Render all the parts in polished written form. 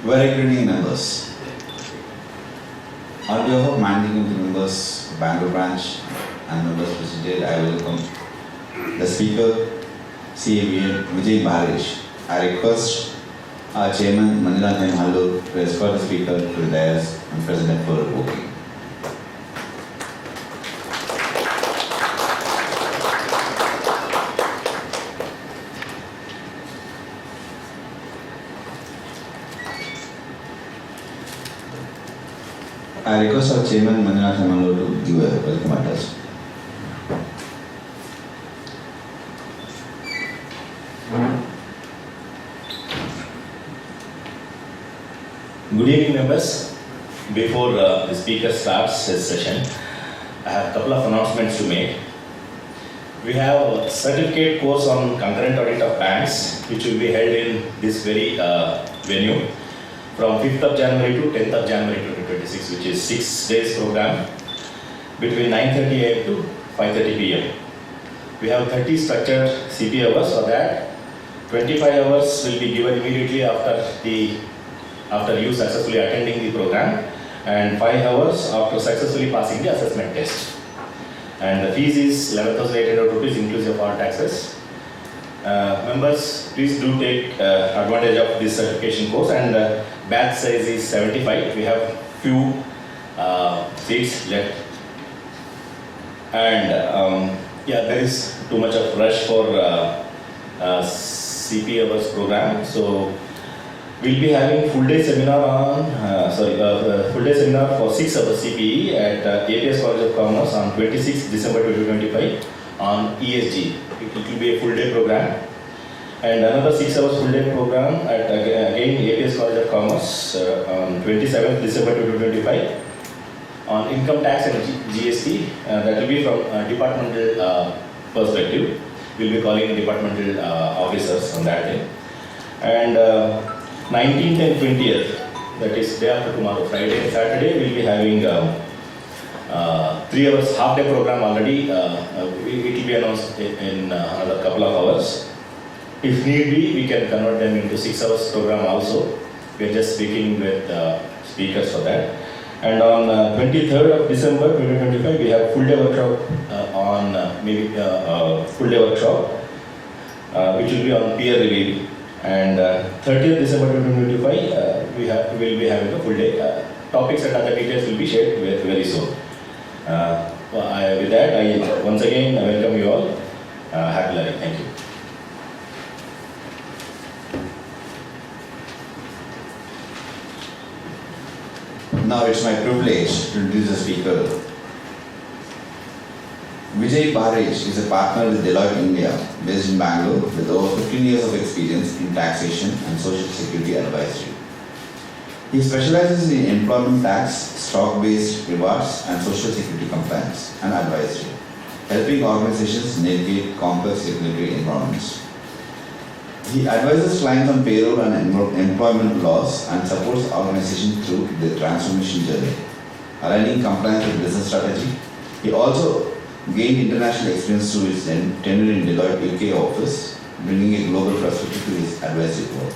Very good evening, members. On behalf of managing committee members, Bangalore branch and members presented, I welcome the speaker, CA Vijay Bharech. I request our chairman, Manjunath Hallu, to escort the speaker to the dais and president for revoking. I request our chairman, Manjunath Hallu, to give a welcome address. Good evening, members. Before the speaker starts his session, I have a couple of announcements to make. We have a certificate course on concurrent audit of banks, which will be held in this very venue from 5th of January to 10th of January 2026, which is 6 days program between 9:30 a.m. to 5:30 p.m. We have 30 structured CP hours for that. 25 hours will be given immediately after you successfully attending the program, and 5 hours after successfully passing the assessment test. And the fees is 11,800 rupees inclusive of all taxes. Members, please do take advantage of this certification course, and batch size is 75. We have few seats left, and there is too much of rush for CP hours program. So we'll be having full day seminar on full day seminar for 6 hours CPE at APS College of Commerce on 26 December 2025 on ESG. It will be a full day program, and another 6 hours full day program at again APS College of Commerce on 27th December 2025 on income tax and GST. That will be from departmental perspective. We'll be calling departmental officers on that day. And 19th and 20th, that is day after tomorrow, Friday and Saturday, we'll be having 3 hours half day program already. It will be announced in another couple of hours. If need be, we can convert them into 6 hours program also. We are just speaking with speakers for that. And on 23rd of December 2025, we have full day workshop full day workshop, which will be on peer review. And 30th December 2025, we will be having a full day. Topics and other details will be shared very soon. With that, I once again welcome you all. Happy learning. Thank you. Now it's my privilege to introduce the speaker. Vijay Bharech is a partner with Deloitte India, based in Bangalore, with over 15 years of experience in taxation and social security advisory. He specializes in employment tax, stock-based rewards, and social security compliance and advisory, helping organizations navigate complex regulatory environments. He advises clients on payroll and employment laws and supports organizations through their transformation journey, aligning compliance with business strategy. He also gained international experience through his tenure in Deloitte UK office, bringing a global perspective to his advisory work.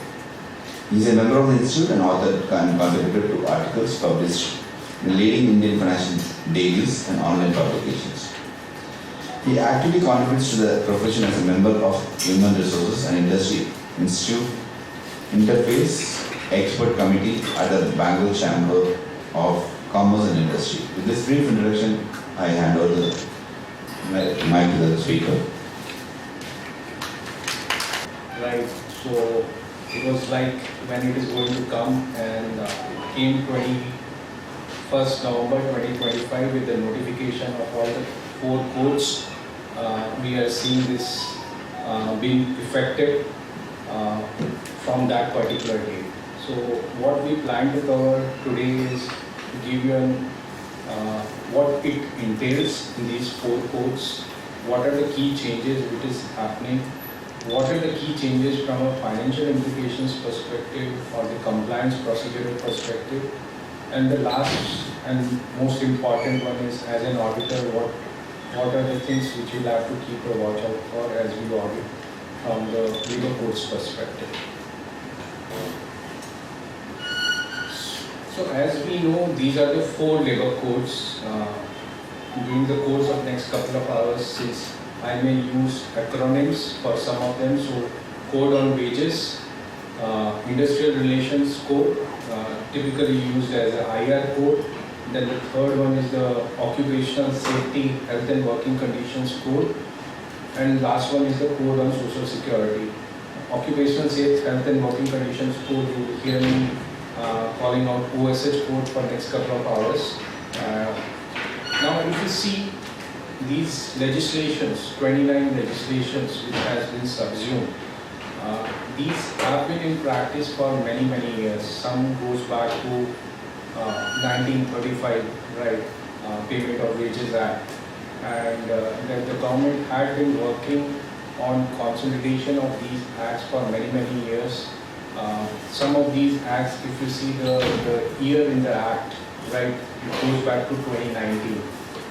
He is a member of the Institute and author and contributor to articles published in leading Indian financial dailies and online publications. He actively contributes to the profession as a member of Human Resources and Industry Institute Interface Expert Committee at the Bangalore Chamber of Commerce and Industry. With this brief introduction, I hand over the mic to the speaker. Right, so it was like when it is going to come, and it came 21st November 2025 with the notification of all the 4 codes. We are seeing this being effective from that particular date. So what we plan to cover today is to give you what it entails in these 4 codes, what are the key changes which is happening, what are the key changes from a financial implications perspective or the compliance procedural perspective, and the last and most important one is, as an auditor, what are the things which you'll have to keep a watch out for as we audit from the legal codes perspective. So as we know, these are the 4 labor codes. During the course of next couple of hours, since I may use acronyms for some of them, so Code on Wages, Industrial Relations Code, typically used as a IR code. Then the third one is the Occupational Safety, Health and Working Conditions Code. And last one is the Code on Social Security. Occupational Safety, Health and Working Conditions Code, you will hear me calling out OSH code for next couple of hours. Now if you see these legislations, 29 legislations which has been subsumed, these have been in practice for many years. Some goes back to 1935, right, Payment of Wages Act. And the government had been working on consolidation of these acts for many years. Some of these acts, if you see the year in the act, right, it goes back to 2019,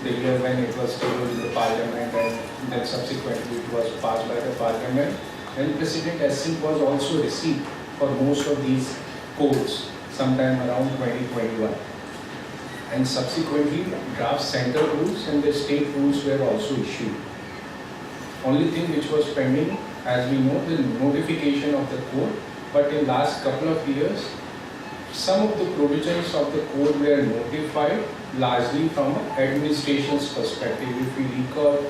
the year when it was tabled in the parliament and then subsequently it was passed by the parliament. And President SCM was also received for most of these codes sometime around 2021. And subsequently, draft center rules and the state rules were also issued. Only thing which was pending, as we know, the notification of the code. But in last couple of years, some of the provisions of the code were notified largely from an administration's perspective. If we recall,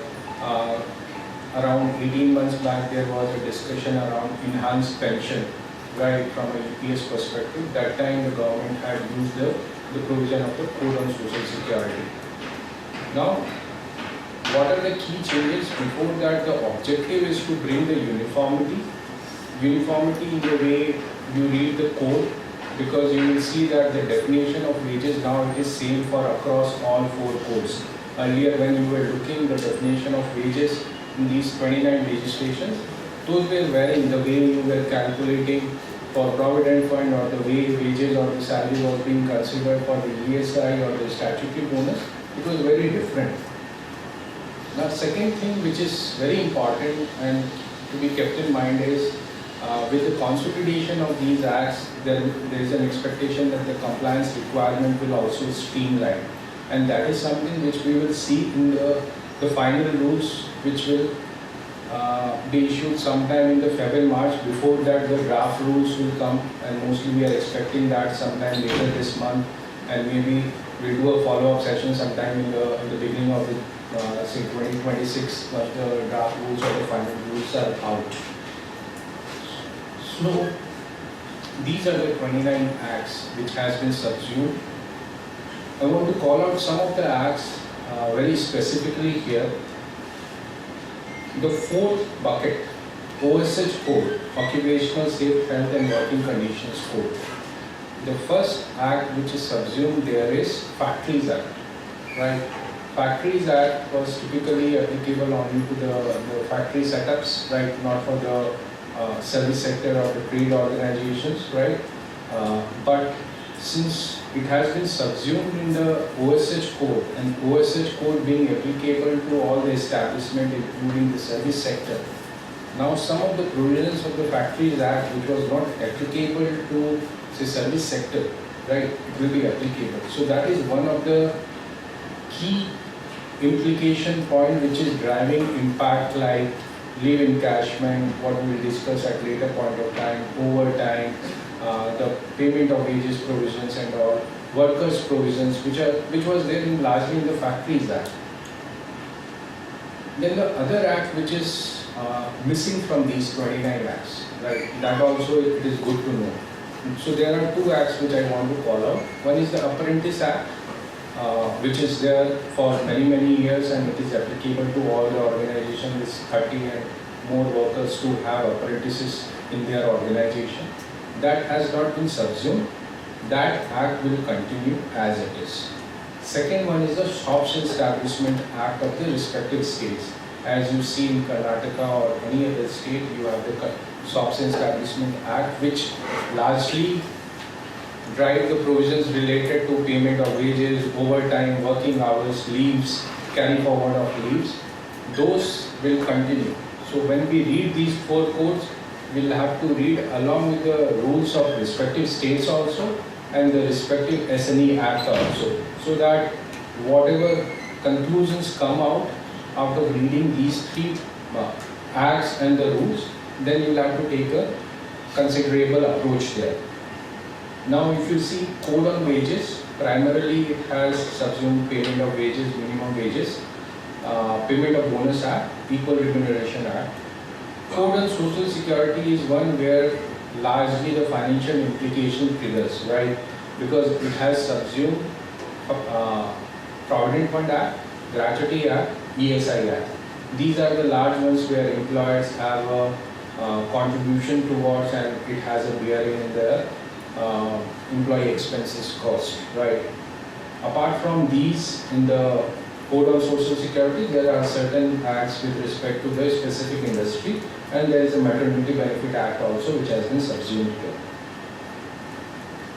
around 18 months back, there was a discussion around enhanced pension, right, from a EPS perspective. That time the government had used the provision of the Code on Social Security. Now, what are the key changes? Before that, the objective is to bring the uniformity in the way you read the code, because you will see that the definition of wages now it is same for across all 4 codes. Earlier, when you were looking the definition of wages in these 29 legislations, those were varying the way you were calculating for provident fund or the way wages or the salary was being considered for the ESI or the statutory bonus. It was very different. Now, second thing which is very important and to be kept in mind is with the consolidation of these acts, there is an expectation that the compliance requirement will also streamline, and that is something which we will see in the final rules, which will be issued sometime in the February-March. Before that, the draft rules will come, and mostly we are expecting that sometime later this month, and maybe we'll do a follow-up session sometime in the beginning of the say 2026, once the draft rules or the final rules are out. So these are the 29 acts which has been subsumed. I want to call out some of the acts very specifically here. The 4th bucket, OSH code, Occupational Safe Health and Working Conditions Code. The first act which is subsumed there is Factories Act, right? Factories Act was typically applicable only to the factory setups, right? Not for the service sector or the trade organizations, right? But since it has been subsumed in the OSH code, and OSH code being applicable to all the establishment including the service sector, now some of the provisions of the Factories Act which was not applicable to say service sector, right, it will be applicable. So that is one of the key implication point which is driving impact, like leave encashment, what we will discuss at later point of time, overtime, the payment of wages provisions and all, workers provisions which was there largely in the Factories Act. Then the other act which is missing from these 29 acts, right, that also it is good to know. So there are 2 acts which I want to call out. One is the Apprentice Act, which is there for many years, and it is applicable to all the organizations with 30 and more workers to have apprentices in their organization. That has not been subsumed. That act will continue as it is. Second one is the Shops Establishment Act of the respective states. As you see in Karnataka or any other state, you have the Shops Establishment Act, which largely drive the provisions related to payment of wages, overtime, working hours, leaves, carry forward of leaves. Those will continue. So when we read these 4 codes, we'll have to read along with the rules of respective states also, and the respective SNE Act also, so that whatever conclusions come out of reading these three acts and the rules, then you'll have to take a considerable approach there. Now if you see code on wages, primarily it has subsumed payment of wages, minimum wages, payment of bonus act, equal remuneration act. Code on social security is one where largely the financial implication triggers, right? Because it has subsumed Provident Fund Act, Gratuity Act, ESI Act. These are the large ones where employers have a contribution towards, and it has a bearing in their employee expenses cost, right? Apart from these, in the Code on Social Security, there are certain acts with respect to the specific industry, and there is a Maternity Benefit Act also which has been subsumed here.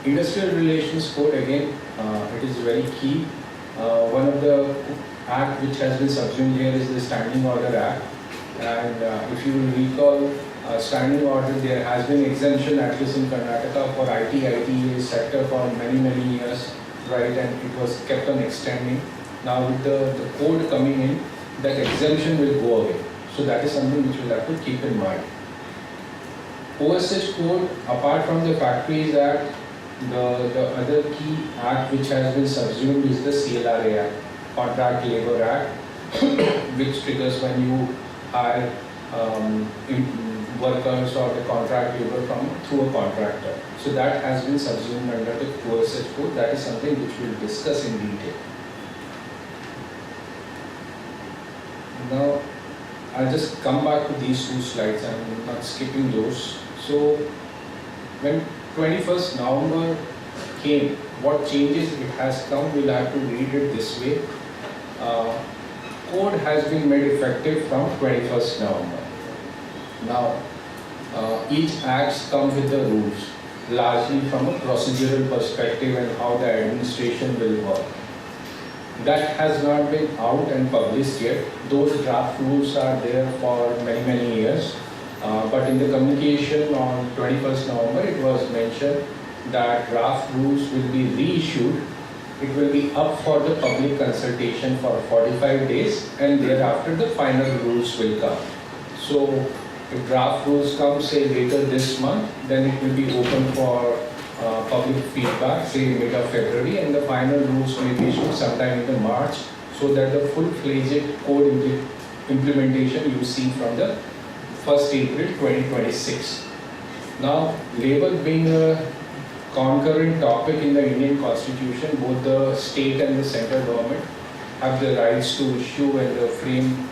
Industrial Relations Code, again, it is very key. One of the act which has been subsumed here is the Standing Order Act, and if you will recall, standing order, there has been exemption, at least in Karnataka, for IT sector for many years, right, and it was kept on extending. Now with the code coming in, that exemption will go away. So that is something which we'll have to keep in mind. OSH code, apart from the Factories Act, the other key act which has been subsumed is the CLRA Act, Contract Labor Act, which triggers when you hire workers or the contract labor through a contractor. So that has been subsumed under the OSH code. That is something which we'll discuss in detail. Now, I'll just come back to these two slides. I'm not skipping those. So, when 21st November came, what changes it has come, we'll have to read it this way. Code has been made effective from 21st November. Now, each act comes with the rules, largely from a procedural perspective and how the administration will work. That has not been out and published yet. Those draft rules are there for many years. But in the communication on 21st November, it was mentioned that draft rules will be reissued. It will be up for the public consultation for 45 days, and thereafter the final rules will come. So if draft rules come, say later this month, then it will be open for public feedback, say mid of February, and the final rules may be issued sometime in the March, so that the full-fledged code implementation you see from the 1st April 2026. Now, labor being a concurrent topic in the Indian Constitution, both the state and the central government have the rights to issue and frame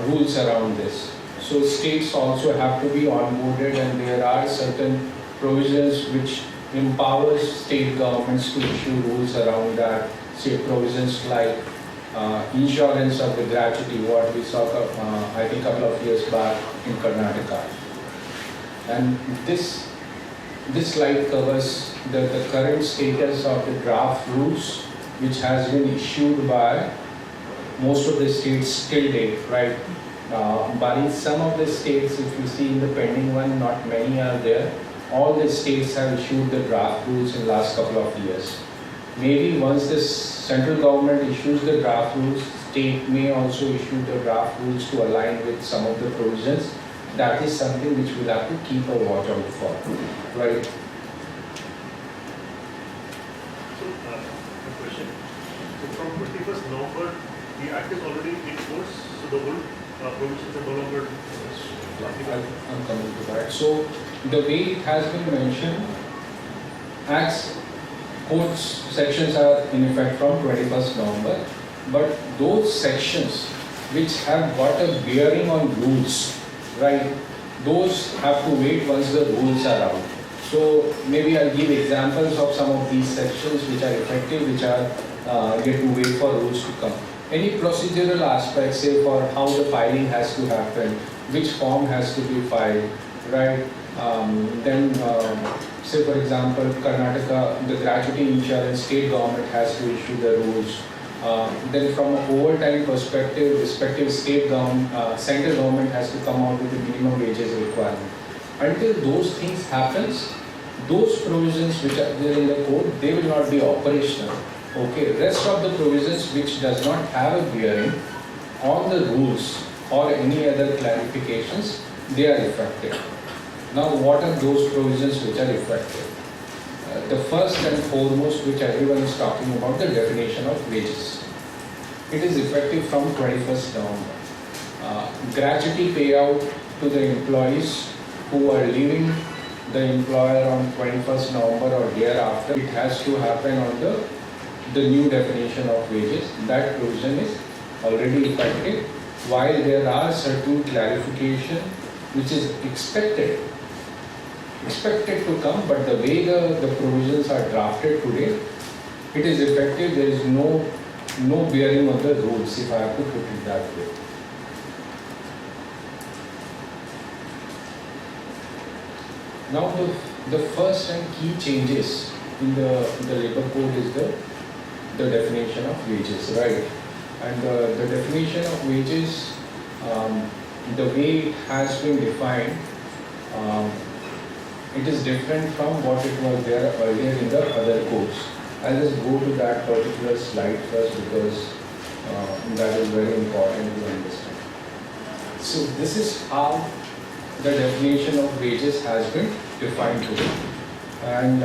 rules around this. So states also have to be onboarded, and there are certain provisions which empowers state governments to issue rules around that, say provisions like insurance of the gratuity, what we saw I think a couple of years back in Karnataka. And this slide covers the current status of the draft rules which has been issued by most of the states till date, right? Barring some of the states, if you see in the pending one, not many are there. All the states have issued the draft rules in the last couple of years. Maybe once the central government issues the draft rules, state may also issue the draft rules to align with some of the provisions. That is something which we'll have to keep a watch out for, right? So, a question. So from 21st November, the act is already in force, so the whole provisions are no longer I'm coming to that. So the way it has been mentioned, Acts code sections are in effect from 21st November, but those sections which have got a bearing on rules, right, those have to wait once the rules are out. So maybe I'll give examples of some of these sections which are effective, which are yet to wait for rules to come. Any procedural aspects, say for how the filing has to happen, which form has to be filed, right? Then, say for example, Karnataka, the gratuity insurance, state government has to issue the rules. Then from an overtime perspective, respective state government, central government has to come out with the minimum wages requirement. Until those things happens, those provisions which are there in the code, they will not be operational. Okay, rest of the provisions which does not have a bearing on the rules or any other clarifications, they are effective. Now, what are those provisions which are effective? The first and foremost, which everyone is talking about, the definition of wages. It is effective from 21st November. Gratuity payout to the employees who are leaving the employer on 21st November or thereafter, it has to happen on the new definition of wages. That provision is already effective, while there are certain clarification which is expected to come, but the way the provisions are drafted today, it is effective. There is no bearing on the rules, if I have to put it that way. Now the first and key changes in the labor code is the definition of wages, right? And the definition of wages, the way it has been defined, it is different from what it was there earlier in the other codes. I'll just go to that particular slide first because that is very important to understand. So this is how the definition of wages has been defined today. And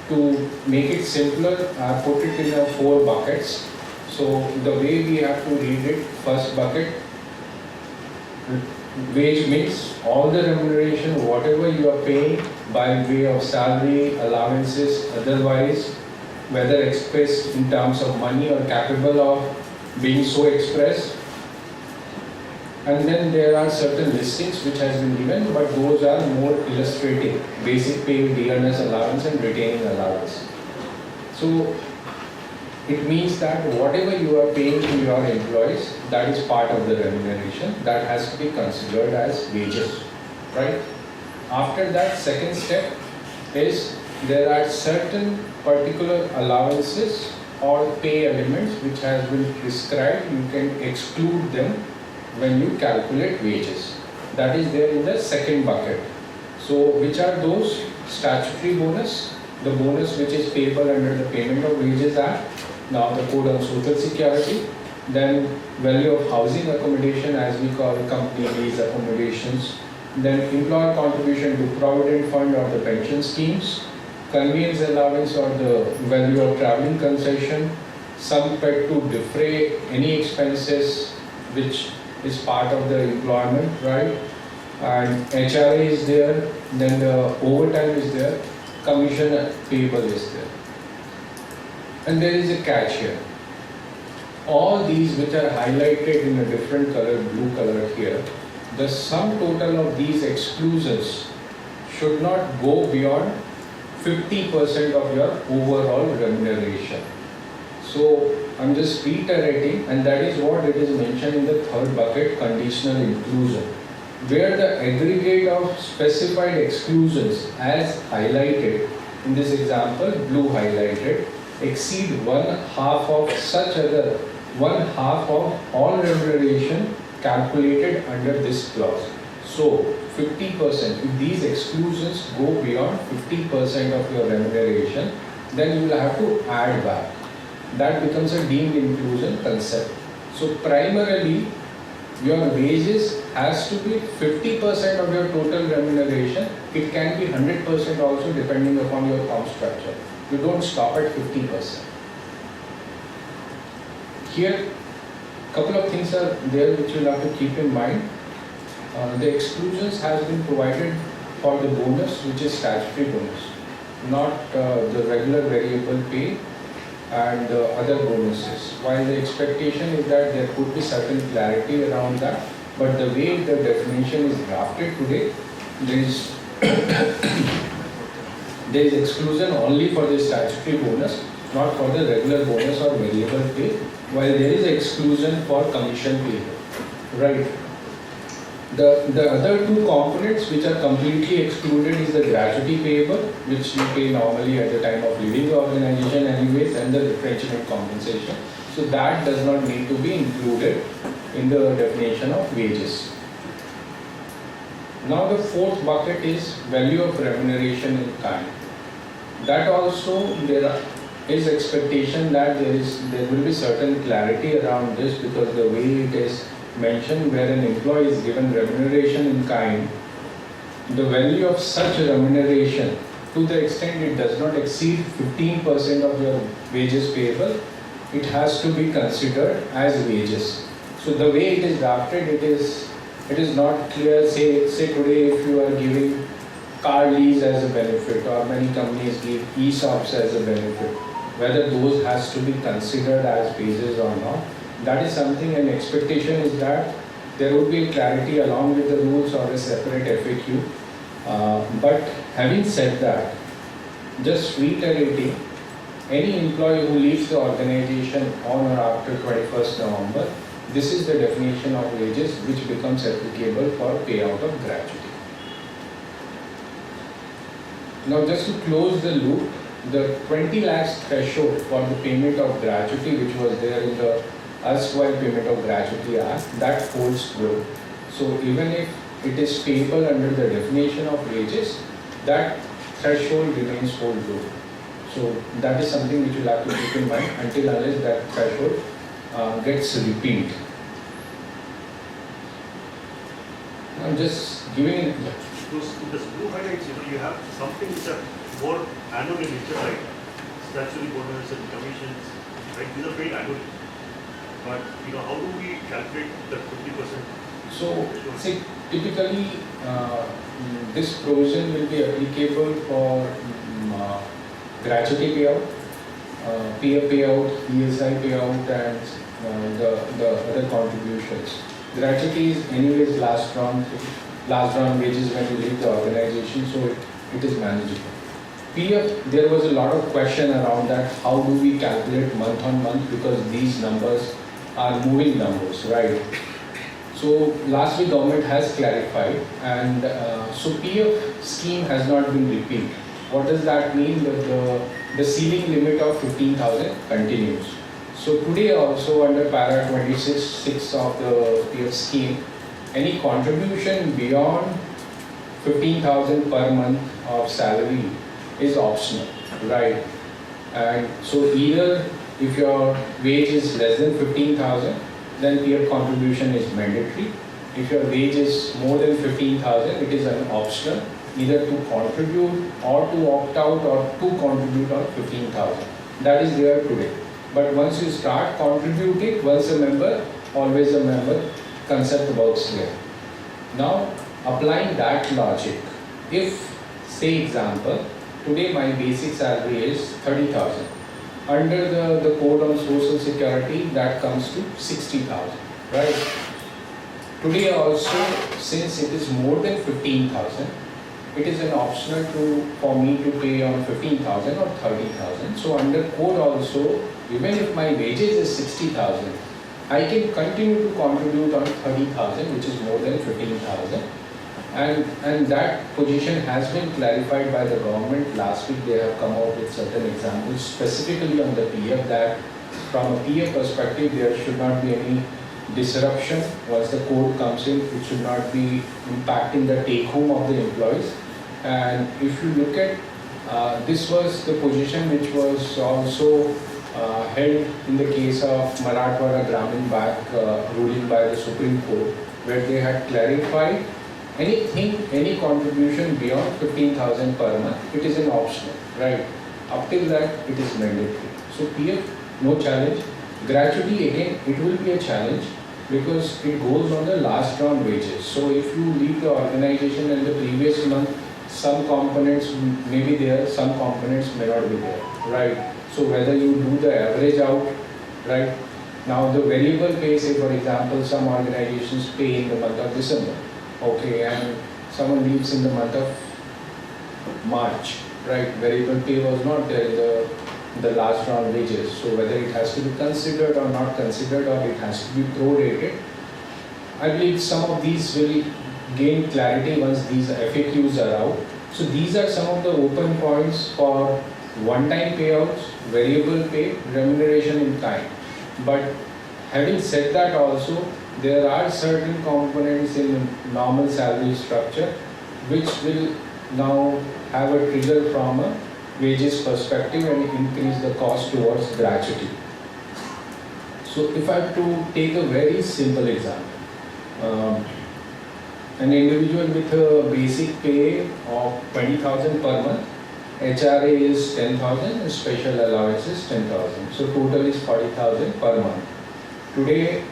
to make it simpler, I put it in 4 buckets. So the way we have to read it, first bucket, wage means all the remuneration, whatever you are paying by way of salary, allowances, otherwise, whether expressed in terms of money or capable of being so expressed. And then there are certain listings which has been given, but those are more illustrative: basic pay, dearness allowance, and retaining allowance. So it means that whatever you are paying to your employees, that is part of the remuneration, that has to be considered as wages, right? After that, second step is there are certain particular allowances or pay elements which has been prescribed. You can exclude them when you calculate wages. That is there in the second bucket. So which are those? Statutory bonus, the bonus which is payable under the Payment of Wages Act, now the Code on Social Security, then value of housing accommodation, as we call company lease accommodations, then employer contribution to provident fund or the pension schemes, conveyance allowance or the value of traveling concession, some paid to defray any expenses which is part of the employment, right? And HRA is there, then the overtime is there, commission payable is there. And there is a catch here. All these which are highlighted in a different color, blue color here, the sum total of these exclusions should not go beyond 50% of your overall remuneration. So I'm just reiterating, and that is what it is mentioned in the third bucket, conditional inclusion, where the aggregate of specified exclusions as highlighted in this example, blue highlighted, exceed 1/2 of such other 1/2 of all remuneration calculated under this clause. So 50%, if these exclusions go beyond 50% of your remuneration, then you will have to add back. That becomes a deemed inclusion concept. So primarily, your wages has to be 50% of your total remuneration. It can be 100% also depending upon your comp structure. You don't stop at 50%. Here, couple of things are there which you'll have to keep in mind. The exclusions has been provided for the bonus, which is statutory bonus, not the regular variable pay and other bonuses. While the expectation is that there could be certain clarity around that, but the way the definition is drafted today, there is exclusion only for the statutory bonus, not for the regular bonus or variable pay, while there is exclusion for commission pay, right? The other two components which are completely excluded is the gratuity payable, which you pay normally at the time of leaving the organization anyways, and the retrenchment compensation. So that does not need to be included in the definition of wages. Now the fourth bucket is value of remuneration in kind. That also is expectation that there will be certain clarity around this, because the way it is mentioned, where an employee is given remuneration in kind, the value of such remuneration, to the extent it does not exceed 15% of your wages payable, it has to be considered as wages. So the way it is drafted, it is not clear. Say today, if you are giving car lease as a benefit, or many companies give ESOPs as a benefit, whether those has to be considered as wages or not. That is something, an expectation is that there would be clarity along with the rules or a separate FAQ. But having said that, just reiterating, any employee who leaves the organization on or after 21st November, this is the definition of wages which becomes applicable for payout of gratuity. Now, just to close the loop, the 20 lakhs threshold for the payment of gratuity, which was there in the erstwhile Payment of Gratuity Act, that holds good. So even if it is payable under the definition of wages, that threshold remains hold good. So that is something which you'll have to keep in mind until unless that threshold gets repealed. I'm just giving it. Those blue highlights, you have something which are more annual in nature, like statutory bonus and commissions, right? These are paid annually. But how do we calculate the 50%? So, see, typically this provision will be applicable for gratuity payout, PF payout, ESI payout, and the other contributions. Gratuity is anyways last round wages when you leave the organization, so it is manageable. PF, there was a lot of question around that, how do we calculate month on month, because these numbers are moving numbers, right? So lastly, government has clarified, and so PF scheme has not been repealed. What does that mean? That the ceiling limit of 15,000 continues. So today also under para 26 of the PF scheme, any contribution beyond 15,000 per month of salary is optional, right? And so either if your wage is less than 15,000, then PF contribution is mandatory. If your wage is more than 15,000, it is an optional, either to contribute or to opt out or to contribute on 15,000. That is there today. But once you start contributing, once a member, always a member, concept works there. Now, applying that logic, if, say example, today my basic salary is 30,000. Under the code on social security, that comes to 60,000, right? Today also, since it is more than 15,000, it is an optional for me to pay on 15,000 or 30,000. So under code also, even if my wages is 60,000, I can continue to contribute on 30,000, which is more than 15,000. And that position has been clarified by the government. Last week they have come out with certain examples specifically on the PF, that from a PF perspective there should not be any disruption once the code comes in. It should not be impacting the take home of the employees. And if you look at this was the position which was also held in the case of Marathwada Gramin Bank ruling by the Supreme Court, where they had clarified any contribution beyond 15,000 per month, it is an optional, right? Up till that, it is mandatory. So PF, no challenge. Gratuity, again, it will be a challenge because it goes on the last round wages. So if you leave the organization and the previous month, some components may be there, some components may not be there, right? So whether you do the average out, right? Now the variable pay, say for example, some organizations pay in the month of December. Okay, and someone leaves in the month of March, right? Variable pay was not there in the last round wages. So whether it has to be considered or not considered, or it has to be prorated, I believe some of these will gain clarity once these FAQs are out. So these are some of the open points for one-time payouts, variable pay, remuneration in kind. But having said that also, there are certain components in normal salary structure which will now have a trigger from a wages perspective and increase the cost towards gratuity. So if I have to take a very simple example, an individual with a basic pay of 20,000 per month, HRA is 10,000 and special allowance is 10,000. So total is 40,000 per month. Today,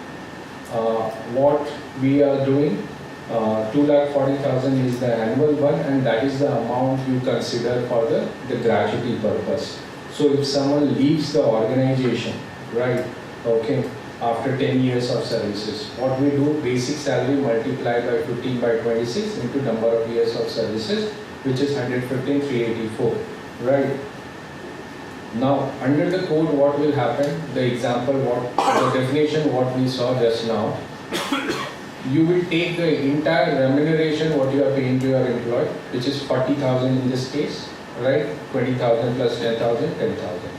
what we are doing, 2,40,000 is the annual one, and that is the amount you consider for the gratuity purpose. So if someone leaves the organization, right, okay, after 10 years of services, what we do, basic salary multiplied by 15 by 26 into number of years of services, which is 115,384, right? Now, under the code, what will happen? The example, the definition, what we saw just now, you will take the entire remuneration, what you are paying to your employee, which is 40,000 in this case, right? 20,000 plus 10,000, 10,000.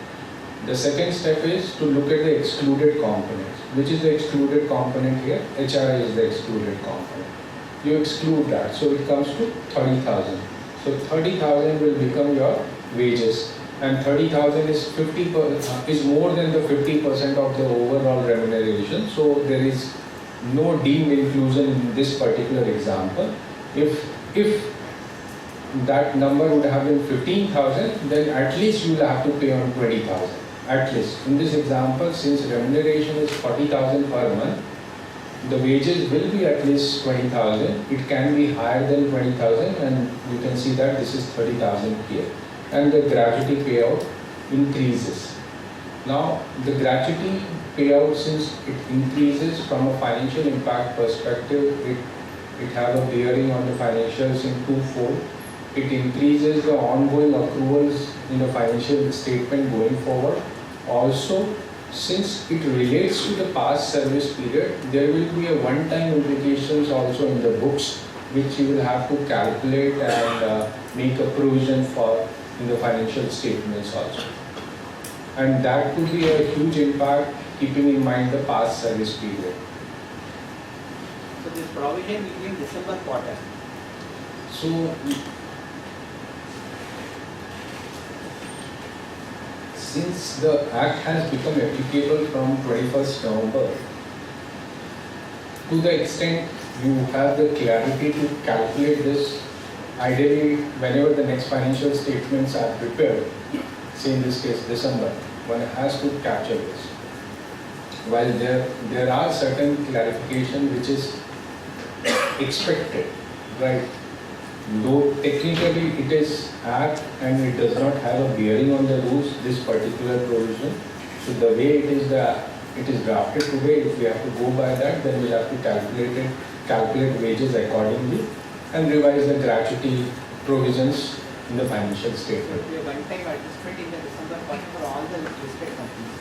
The second step is to look at the excluded components. Which is the excluded component here? HRA is the excluded component. You exclude that, so it comes to 30,000. So 30,000 will become your wages, and 30,000 is more than the 50% of the overall remuneration. So there is no deemed inclusion in this particular example. If that number would have been 15,000, then at least you will have to pay on 20,000. At least in this example, since remuneration is 40,000 per month, the wages will be at least 20,000. It can be higher than 20,000, and you can see that this is 30,000 here. And the gratuity payout increases. Now, the gratuity payout, since it increases from a financial impact perspective, it has a bearing on the financials in twofold. It increases the ongoing accruals in the financial statement going forward. Also, since it relates to the past service period, there will be a one-time implications also in the books, which you will have to calculate and make a provision for in the financial statements also. And that could be a huge impact, keeping in mind the past service period. So this provision will be in December quarter. So, since the Act has become applicable from 21st November, to the extent you have the clarity to calculate this, ideally, whenever the next financial statements are prepared, say in this case December, one has to capture this. While there are certain clarification which is expected, right? Though technically it is Act and it does not have a bearing on the rules, this particular provision. So the way it is drafted today, if we have to go by that, then we'll have to calculate wages accordingly and revise the gratuity provisions in the financial statement. It will be a one-time adjustment in the December quarter for all the listed companies.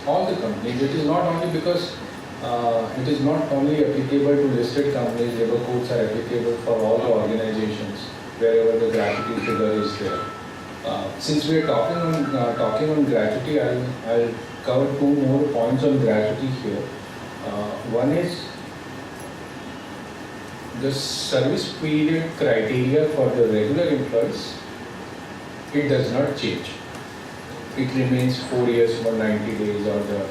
All the companies. It is not only because it is not only applicable to listed companies, labor codes are applicable for all the organizations wherever the gratuity figure is there. Since we are talking on gratuity, I'll cover two more points on gratuity here. One is the service period criteria for the regular employees. It does not change. It remains 4 years, 190 days, or the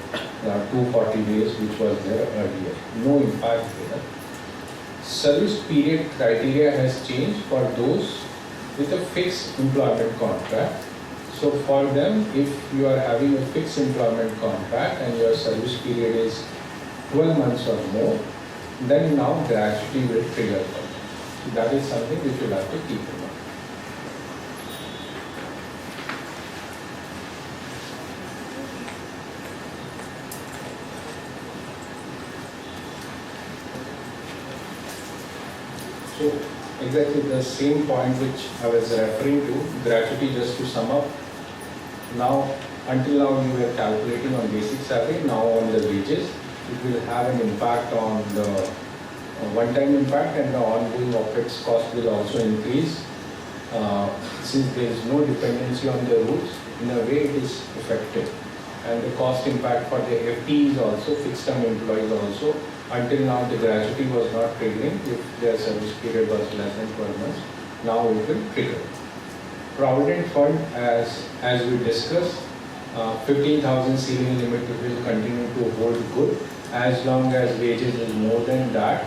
240 days, which was there earlier. No impact there. Service period criteria has changed for those with a fixed employment contract. So for them, if you are having a fixed employment contract and your service period is 12 months or more, then now gratuity will trigger for them. So that is something which you have to keep in mind. So exactly the same point which I was referring to, gratuity, just to sum up. Now, until now you were calculating on basic salary, now on the wages. It will have an impact on the one-time impact, and the ongoing OPEX cost will also increase. Since there is no dependency on the rules, in a way it is effective. And the cost impact for the FTEs also, fixed term employees also, until now the gratuity was not triggering if their service period was less than 12 months. Now it will trigger. Provident Fund, as we discussed, 15,000 ceiling limit will continue to hold good as long as wages is more than that,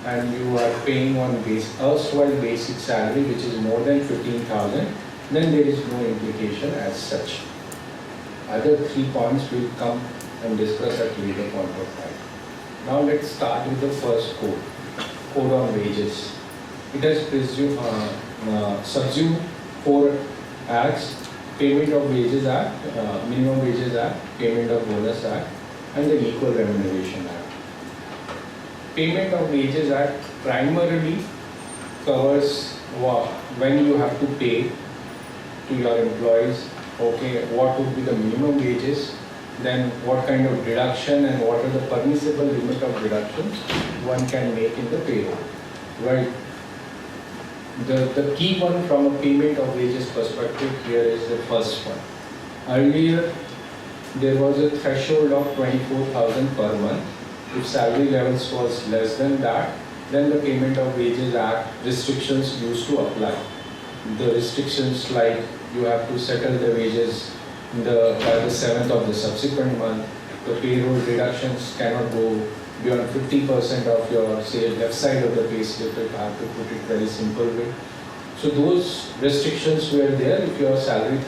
and you are paying on erstwhile basic salary which is more than 15,000, then there is no implication as such. Other 3 points will come and discuss at later point of time. Now let's start with the first code on wages. It has subsumed 4 acts: Payment of Wages Act, Minimum Wages Act, Payment of Bonus Act, and the Equal Remuneration Act. Payment of Wages Act primarily covers when you have to pay to your employees, okay, what would be the minimum wages, then what kind of deduction and what are the permissible limit of deductions one can make in the payroll, right? The key one from a payment of wages perspective here is the first one. Earlier, there was a threshold of 24,000 per month. If salary levels was less than that, then the Payment of Wages Act restrictions used to apply. The restrictions like you have to settle the wages by the 7th of the subsequent month. The payroll deductions cannot go beyond 50% of your, say, left side of the pay slip, if I have to put it very simple way. So those restrictions were there if your salary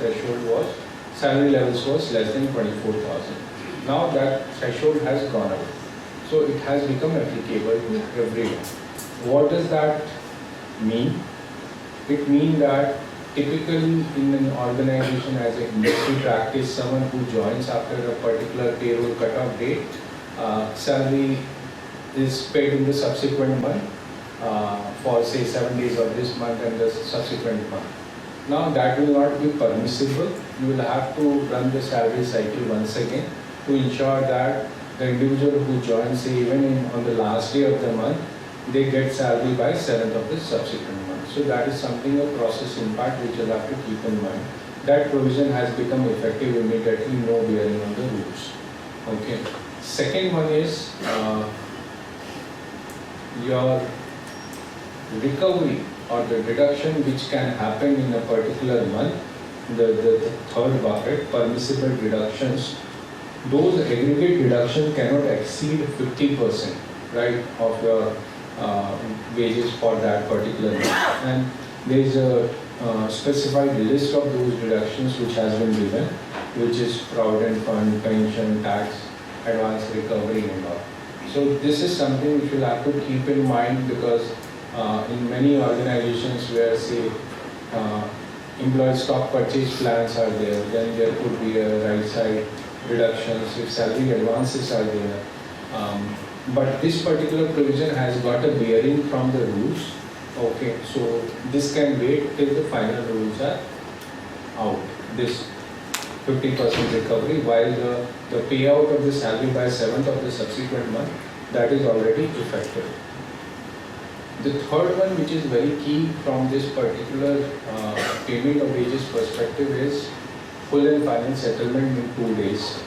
levels was less than 24,000. Now that threshold has gone up. So it has become applicable to everyone. What does that mean? It means that typically in an organization as an industry practice, someone who joins after a particular payroll cutoff date, salary is paid in the subsequent month for say 7 days of this month and the subsequent month. Now that will not be permissible. You will have to run the salary cycle once again to ensure that the individual who joins, say even on the last day of the month, they get salary by 7th of the subsequent month. So that is something, a process impact which you'll have to keep in mind. That provision has become effective immediately, no bearing on the rules. Okay. Second one is your recovery or the deduction which can happen in a particular month, the third bucket, permissible deductions. Those aggregate deduction cannot exceed 50%, right, of your wages for that particular month. And there is a specified list of those deductions which has been given, which is Provident Fund, pension, tax, advance recovery and all. So this is something which you'll have to keep in mind because in many organizations where say employee stock purchase plans are there, then there could be a right side reductions if salary advances are there. But this particular provision has got a bearing from the rules. Okay, so this can wait till the final rules are out. This 50% recovery, while the payout of the salary by 7th of the subsequent month, that is already effective. The third one, which is very key from this particular payment of wages perspective, is full and final settlement in 2 days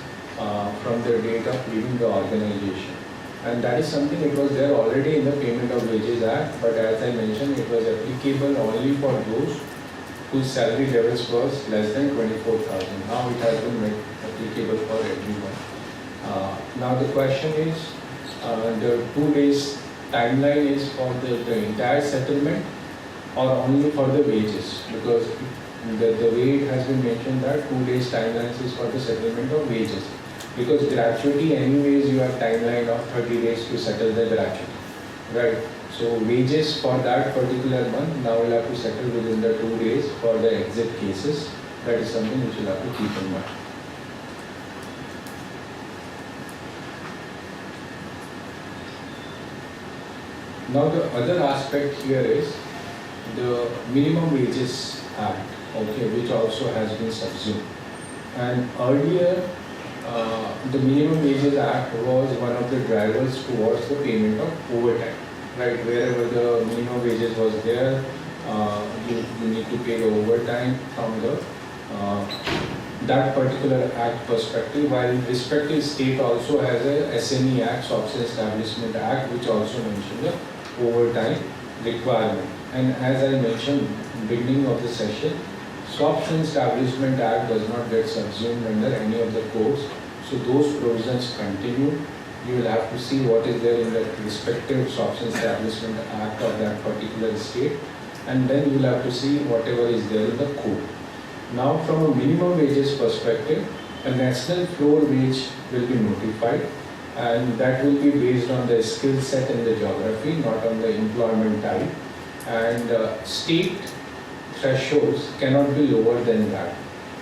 from the date of leaving the organization. And that is something it was there already in the Payment of Wages Act, but as I mentioned, it was applicable only for those whose salary levels was less than 24,000. Now it has been made applicable for everyone. Now the question is, the 2 days timeline is for the entire settlement or only for the wages? Because the way it has been mentioned that 2 days timelines is for the settlement of wages. Because gratuity anyways you have timeline of 30 days to settle the gratuity, right? So wages for that particular month now will have to settle within the 2 days for the exit cases. That is something which you'll have to keep in mind. Now the other aspect here is the Minimum Wages Act, okay, which also has been subsumed. And earlier the Minimum Wages Act was one of the drivers towards the payment of overtime, right? Wherever the minimum wages was there, you need to pay the overtime from the that particular act perspective, while respective state also has a SME Act, Software Establishment Act, which also mentioned the overtime requirement. And as I mentioned beginning of the session, Swaption Establishment Act does not get subsumed under any of the codes, so those provisions continue. You will have to see what is there in the respective Swaption Establishment Act of that particular state, and then you will have to see whatever is there in the code. Now, from a minimum wages perspective, a national floor wage will be notified, and that will be based on the skill set and the geography, not on the employment type. And state thresholds cannot be lower than that.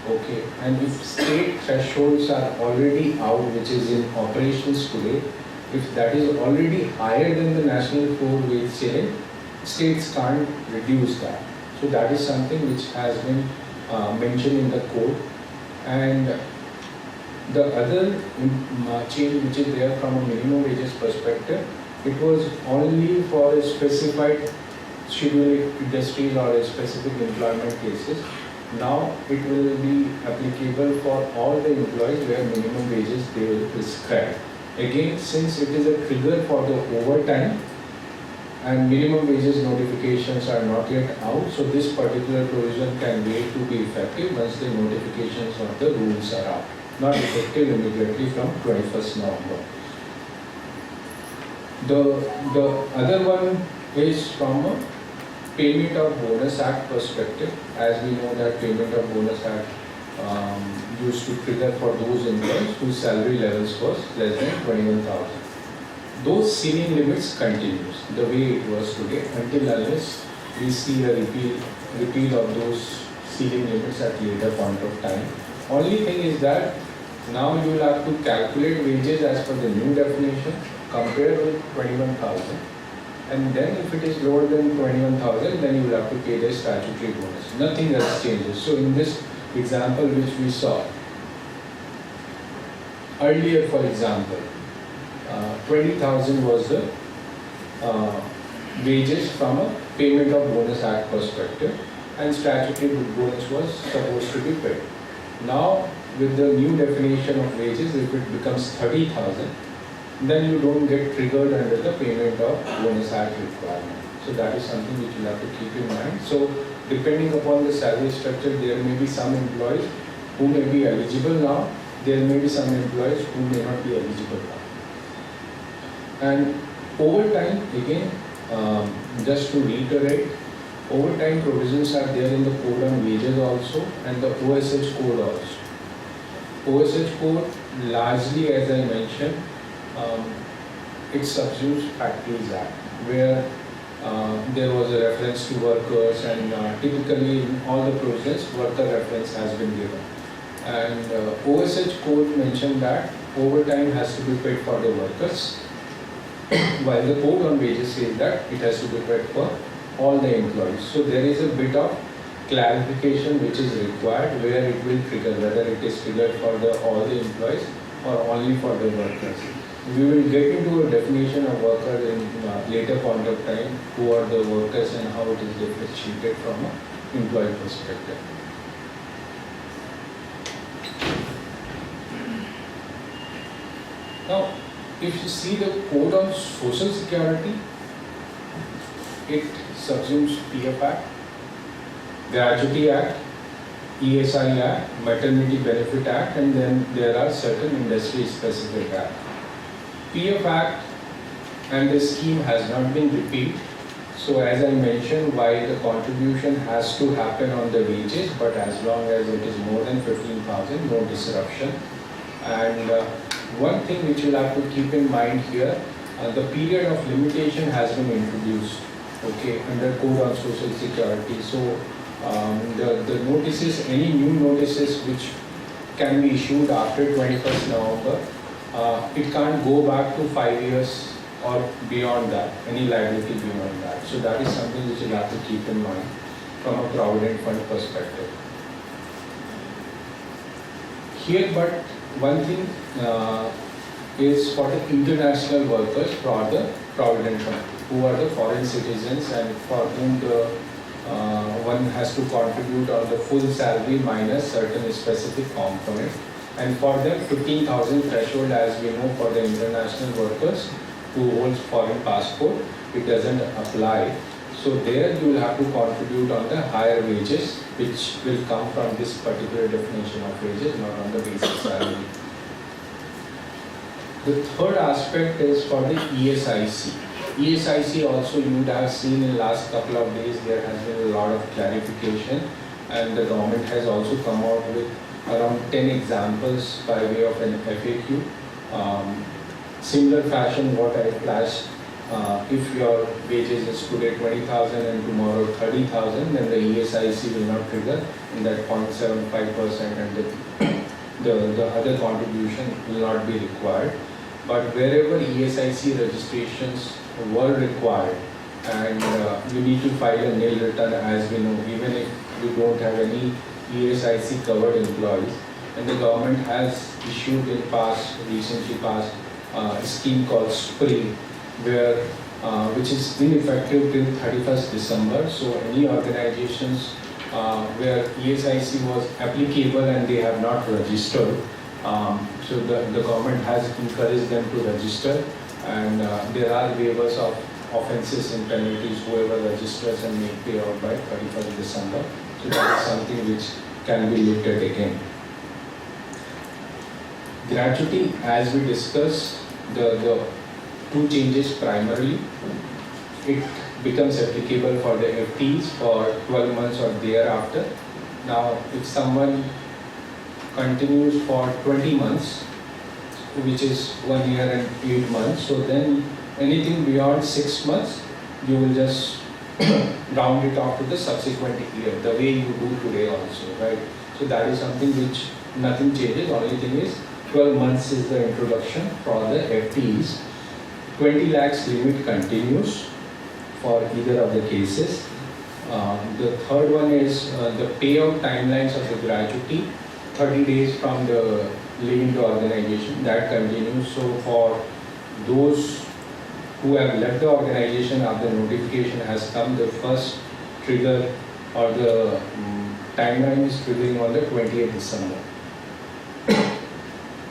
Okay, and if state thresholds are already out, which is in operations today, if that is already higher than the national floor wage ceiling, states can't reduce that. So that is something which has been mentioned in the code. And the other change which is there from a minimum wages perspective, it was only for a specified scheduled industries or a specific employment cases. Now it will be applicable for all the employees where minimum wages they will prescribe. Again, since it is a trigger for the overtime and minimum wages notifications are not yet out, so this particular provision can wait to be effective once the notifications of the rules are out, not effective immediately from 21st November. The other one is from a Payment of Bonus Act perspective. As we know that Payment of Bonus Act used to trigger for those employees whose salary levels was less than 21,000. Those ceiling limits continues the way it was today until unless we see a repeal of those ceiling limits at later point of time. Only thing is that now you will have to calculate wages as per the new definition compared with 21,000. And then if it is lower than 21,000, then you will have to pay the statutory bonus. Nothing else changes. So in this example which we saw earlier, for example, 20,000 was the wages from a Payment of Bonus Act perspective, and statutory bonus was supposed to be paid. Now with the new definition of wages, if it becomes 30,000, then you don't get triggered under the Payment of Bonus Act requirement. So that is something which you have to keep in mind. So depending upon the salary structure, there may be some employees who may be eligible now, there may be some employees who may not be eligible now. And overtime, again, just to reiterate, overtime provisions are there in the code on wages also and the OSH code also. OSH code largely, as I mentioned, it subsumes Factories Act, where there was a reference to workers, and typically in all the provisions worker reference has been given. And OSH code mentioned that overtime has to be paid for the workers, while the code on wages says that it has to be paid for all the employees. So there is a bit of clarification which is required where it will trigger, whether it is triggered for all the employees or only for the workers. We will get into a definition of worker in later point of time, who are the workers and how it is differentiated from an employee perspective. Now, if you see the code on Social Security, it subsumes PF Act, Gratuity Act, ESI Act, Maternity Benefit Act, and then there are certain industry-specific acts. PF Act and the scheme has not been repealed. So as I mentioned, while the contribution has to happen on the wages, but as long as it is more than 15,000, no disruption. And one thing which you'll have to keep in mind here, the period of limitation has been introduced, okay, under Code on Social Security. So the notices, any new notices which can be issued after 21st November, it can't go back to 5 years or beyond that, any liability beyond that. So that is something which you'll have to keep in mind from a Provident Fund perspective. Here, but one thing is for the international workers for the Provident Fund, who are the foreign citizens and for whom the one has to contribute on the full salary minus certain specific component. And for them, 15,000 threshold, as we know, for the international workers who holds foreign passport, it doesn't apply. So there you will have to contribute on the higher wages, which will come from this particular definition of wages, not on the basic salary. The third aspect is for the ESIC. ESIC also you would have seen in the last couple of days there has been a lot of clarification, and the government has also come out with around 10 examples by way of an FAQ. Similar fashion what I flashed, if your wages is today 20,000 and tomorrow 30,000, then the ESIC will not trigger in that 0.75% and the other contribution will not be required. But wherever ESIC registrations were required and you need to file a nil return, as we know, even if you don't have any ESIC covered employees, and the government has issued recently passed a scheme called SPRING, where which is ineffective till 31st December. So any organizations where ESIC was applicable and they have not registered, so the government has encouraged them to register, and there are waivers of offences and penalties whoever registers and make payout by 31st December. So that is something which can be looked at again. Gratuity, as we discussed, the two changes primarily. It becomes applicable for the FTEs for 12 months or thereafter. Now, if someone continues for 20 months, which is 1 year and 8 months, so then anything beyond 6 months, you will just round it off to the subsequent year, the way you do today also, right? So that is something which nothing changes. Only thing is 12 months is the introduction for the FTEs. 20 lakhs limit continues for either of the cases. The third one is the payout timelines of the gratuity, 30 days from the leaving the organization, that continues. So for those who have left the organization after the notification has come, the first trigger or the timeline is triggering on the 20th December.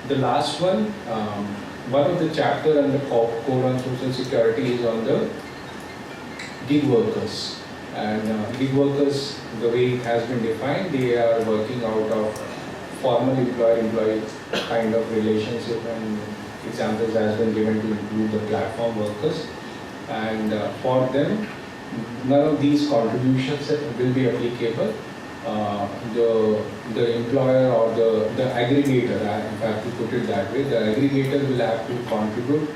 The last one of the chapter and the code on social security is on the gig workers. And gig workers, the way it has been defined, they are working out of formal employer-employee kind of relationship, and examples has been given to include the platform workers. And for them, none of these contributions will be applicable. The employer or the aggregator, in fact to put it that way, the aggregator will have to contribute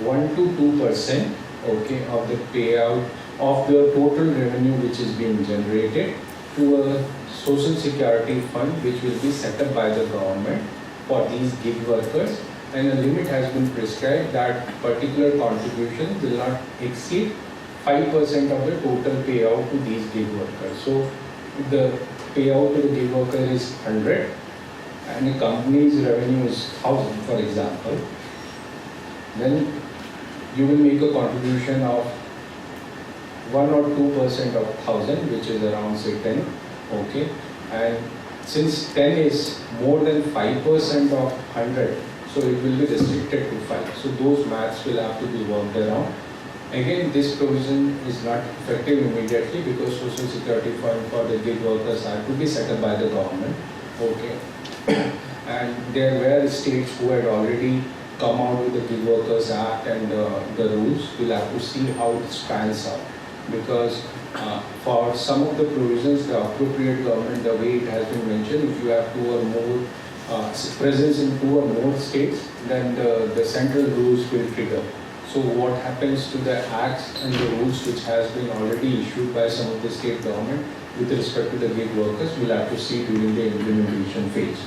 1 to 2%, okay, of the payout of the total revenue which is being generated to a social security fund which will be set up by the government for these gig workers, and a limit has been prescribed that particular contribution will not exceed 5% of the total payout to these gig workers. So the payout to the gig worker is 100 and the company's revenue is 1000, for example, then you will make a contribution of 1 or 2% of 1000, which is around say 10, okay, and since 10 is more than 5% of 100, so it will be restricted to 5. So those maths will have to be worked around. Again, this provision is not effective immediately because social security fund for the gig workers have to be set up by the government, okay, and there were states who had already come out with the Gig Workers Act and the rules. We'll have to see how it stands out, because for some of the provisions, the appropriate government, the way it has been mentioned, if you have 2 or more presence in 2 or more states, then the central rules will trigger. So what happens to the acts and the rules which has been already issued by some of the state government with respect to the gig workers, we'll have to see during the implementation phase.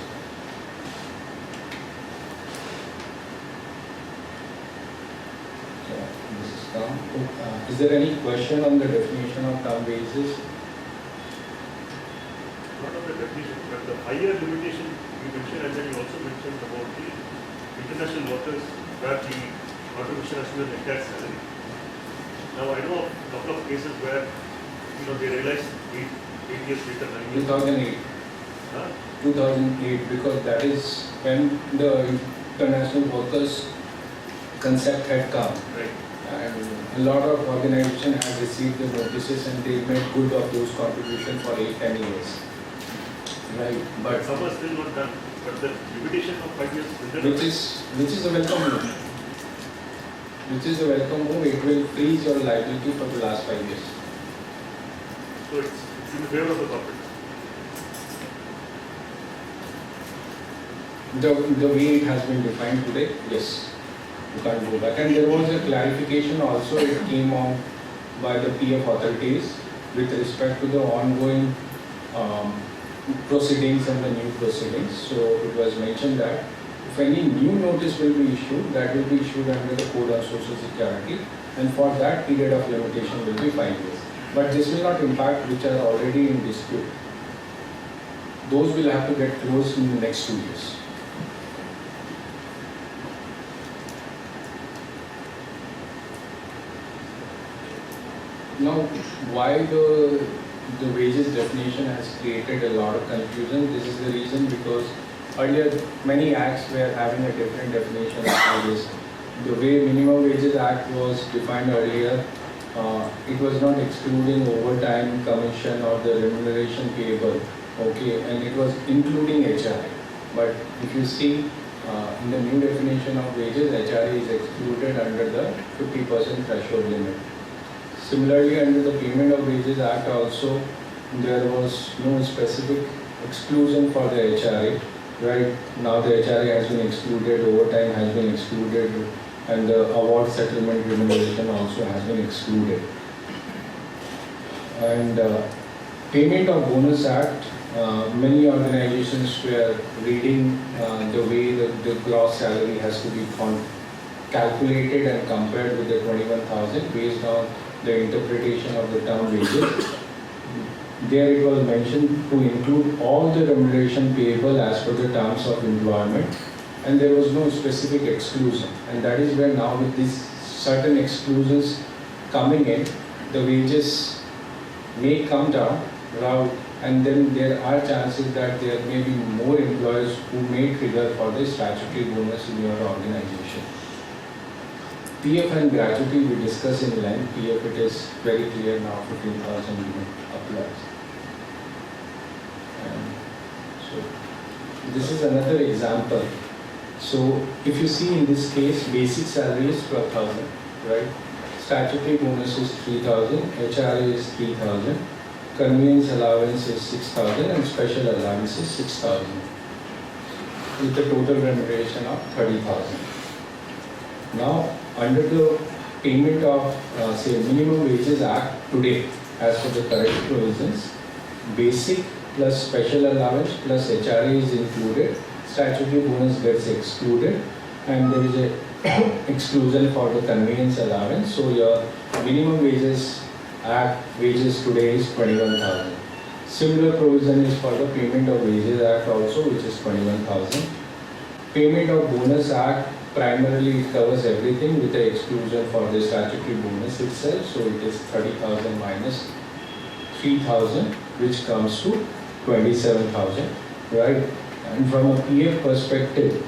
Is there any question on the definition of term basis? Not on the definition, but the higher limitation you mentioned, and then you also mentioned about the international workers where the contribution has to be an entire salary. Now I know a couple of cases where they realized 8 years later, 9 years. 2008. Huh? 2008, because that is when the international workers concept had come. Right. And a lot of organizations have received the notices and they made good of those contributions for 8-10 years. Right, But but some are still not done. But the limitation of 5 years is which is a welcome move. Which is a welcome move. It will freeze your liability for the last 5 years. So it's in the favor of the corporate. The way it has been defined today, yes, you can't go back. And there was a clarification also, it came on by the PF authorities with respect to the ongoing proceedings and the new proceedings. So it was mentioned that if any new notice will be issued, that will be issued under the Code on Social Security, and for that period of limitation will be 5 years. But this will not impact which are already in dispute. Those will have to get closed in the next 2 years. Now, why the wages definition has created a lot of confusion? This is the reason because earlier many acts were having a different definition of wages. The way Minimum Wages Act was defined earlier, it was not excluding overtime, commission or the remuneration payable, okay, and it was including HRA. But if you see in the new definition of wages, HRA is excluded under the 50% threshold limit. Similarly, under the Payment of Wages Act also, there was no specific exclusion for the HRA. Right now the HRA has been excluded, overtime has been excluded, and the award settlement remuneration also has been excluded. And Payment of Bonus Act, many organizations were reading the way the gross salary has to be calculated and compared with the 21,000 based on the interpretation of the term wages. There it was mentioned to include all the remuneration payable as per the terms of employment, and there was no specific exclusion. And that is where now with these certain exclusions coming in, the wages may come down, and then there are chances that there may be more employers who may trigger for the statutory bonus in your organization. PF and gratuity we discuss in length. PF, it is very clear now, 15,000 limit applies. And so this is another example. So if you see in this case, basic salary is 12,000, right? Statutory bonus is 3,000, HRA is 3,000, convenience allowance is 6,000, and special allowance is 6,000, with a total remuneration of 30,000. Now, under the Payment of say Minimum Wages Act today, as per the current provisions, basic plus special allowance plus HRA is included, statutory bonus gets excluded, and there is a exclusion for the convenience allowance. So your Minimum Wages Act wages today is 21,000. Similar provision is for the Payment of Wages Act also, which is 21,000. Payment of Bonus Act, primarily it covers everything with the exclusion for the statutory bonus itself. So it is 30,000 minus 3,000, which comes to 27,000, right? And from a PF perspective,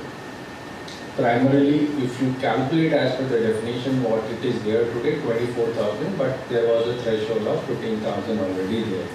primarily if you calculate as per the definition what it is there today, 24,000, but there was a threshold of 15,000 already there.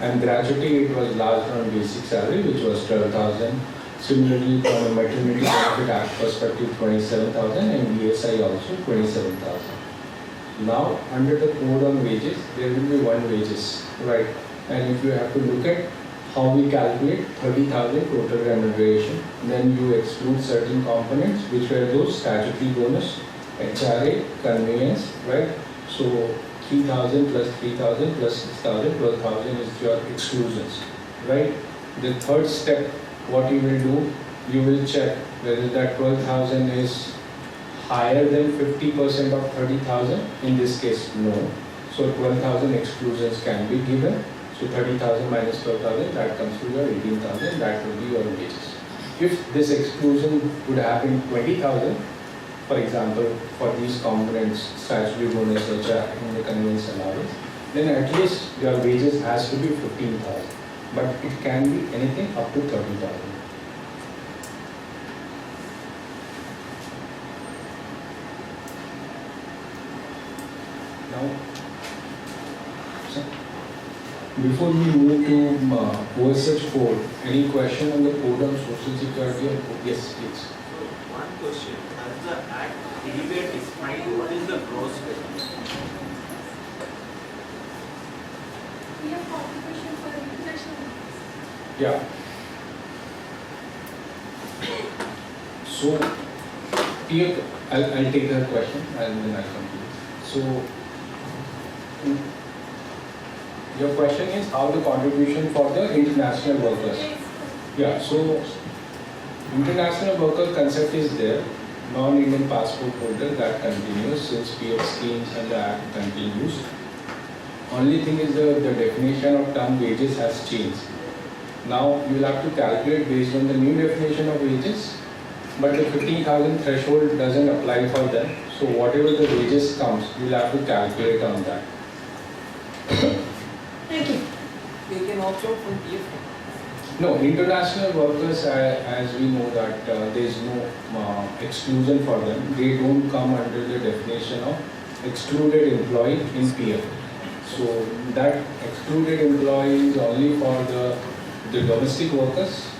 And gratuity, it was last on basic salary, which was 12,000. Similarly, from a Maternity Benefit Act perspective, 27,000, and ESI also 27,000. Now, under the Code on Wages, there will be one wages, right? And if you have to look at how we calculate 30,000 total remuneration, then you exclude certain components, which were those statutory bonus, HRA, convenience, right? So 3,000 plus 3,000 plus 6,000, 12,000 is your exclusions, right? The third step, what you will do, you will check whether that 12,000 is higher than 50% of 30,000. In this case, no. So 12,000 exclusions can be given. So 30,000 minus 12,000, that comes to your 18,000, that will be your wages. If this exclusion would have been 20,000, for example, for these components, statutory bonus, HR, and the convenience allowance, then at least your wages has to be 15,000. But it can be anything up to 30,000. before we move to OSH code, any question on the code on social security? Yes, please. So one question, has the act anywhere defined what is the gross wage? We have contribution for international. Yeah. So, here, I'll take the question and then I'll come to it. So, your question is how the contribution for the international workers. Yeah, so international worker concept is there. Non-Indian passport holder, that continues since PF schemes and the act continues. Only thing is the definition of term wages has changed. Now you will have to calculate based on the new definition of wages, but the 15,000 threshold doesn't apply for them. So whatever the wages comes, you will have to calculate on that. They can opt out from PF. No, international workers, as we know that there is no exclusion for them. They don't come under the definition of excluded employee in PF. So that excluded employee is only for the domestic workers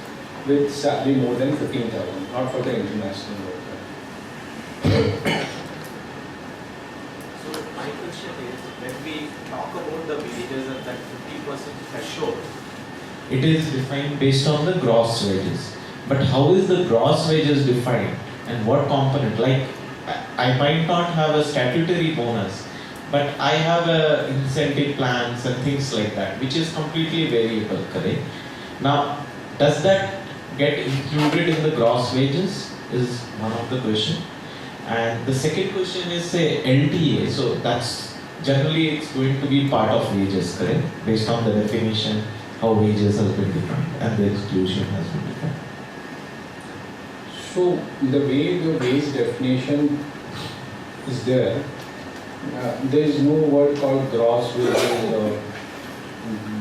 with salary more than 15,000, not for the international worker. So my question is, when we talk about the wages at that 50% threshold, it is defined based on the gross wages. But how is the gross wages defined and what component? Like I might not have a statutory bonus, but I have incentive plans and things like that, which is completely variable, correct? Now, does that get included in the gross wages is one of the question. And the second question is say LTA, so that's generally it's going to be part of wages, correct? Based on the definition, how wages has been defined and the exclusion has been defined. So the way the wage definition is there is no word called gross wages.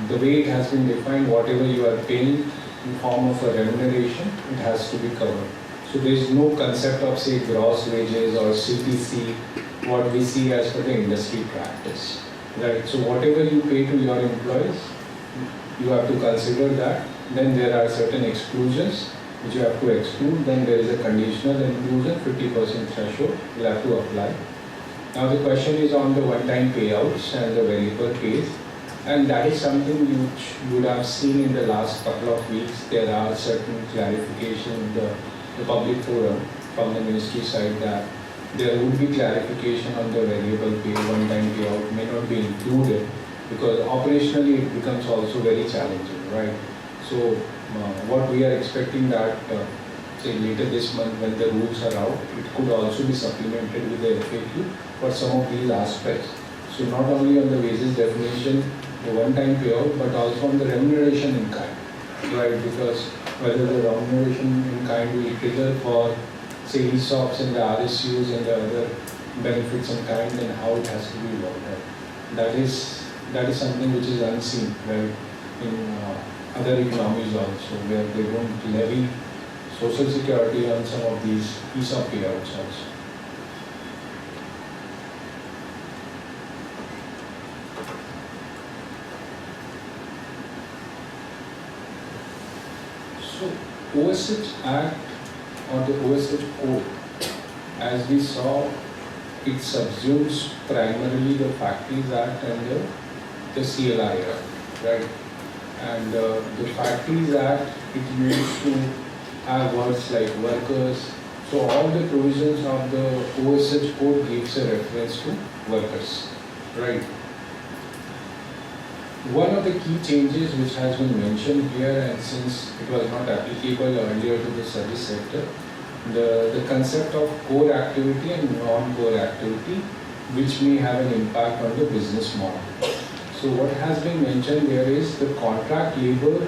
The way it has been defined, whatever you are paying in form of a remuneration, it has to be covered. So there is no concept of say gross wages or CTC, what we see as per the industry practice. Right. So whatever you pay to your employees, you have to consider that. Then there are certain exclusions which you have to exclude. Then there is a conditional inclusion, 50% threshold you have to apply. Now the question is on the one-time payouts and the variable pays. And that is something which you would have seen in the last couple of weeks. There are certain clarification in the public forum from the ministry side that there would be clarification on the variable pay, one-time payout may not be included because operationally it becomes also very challenging, right? So what we are expecting that say later this month when the rules are out, it could also be supplemented with the FAQ for some of these aspects. So not only on the wages definition, the one-time payout, but also on the remuneration in kind, right? Because whether the remuneration in kind will trigger for say ESOPs and the RSUs and the other benefits in kind, and how it has to be worked out. That is something which is unseen, right? In other economies also, where they don't levy social security on some of these ESOP payouts also. So OSH Act or the OSH code, as we saw, it subsumes primarily the Factories Act and the CLI Act, right? And the Factories Act, it used to have words like workers. So all the provisions of the OSH code gives a reference to workers, right? One of the key changes which has been mentioned here, and since it was not applicable earlier to the service sector, the concept of core activity and non-core activity, which may have an impact on the business model. So what has been mentioned there is the contract labor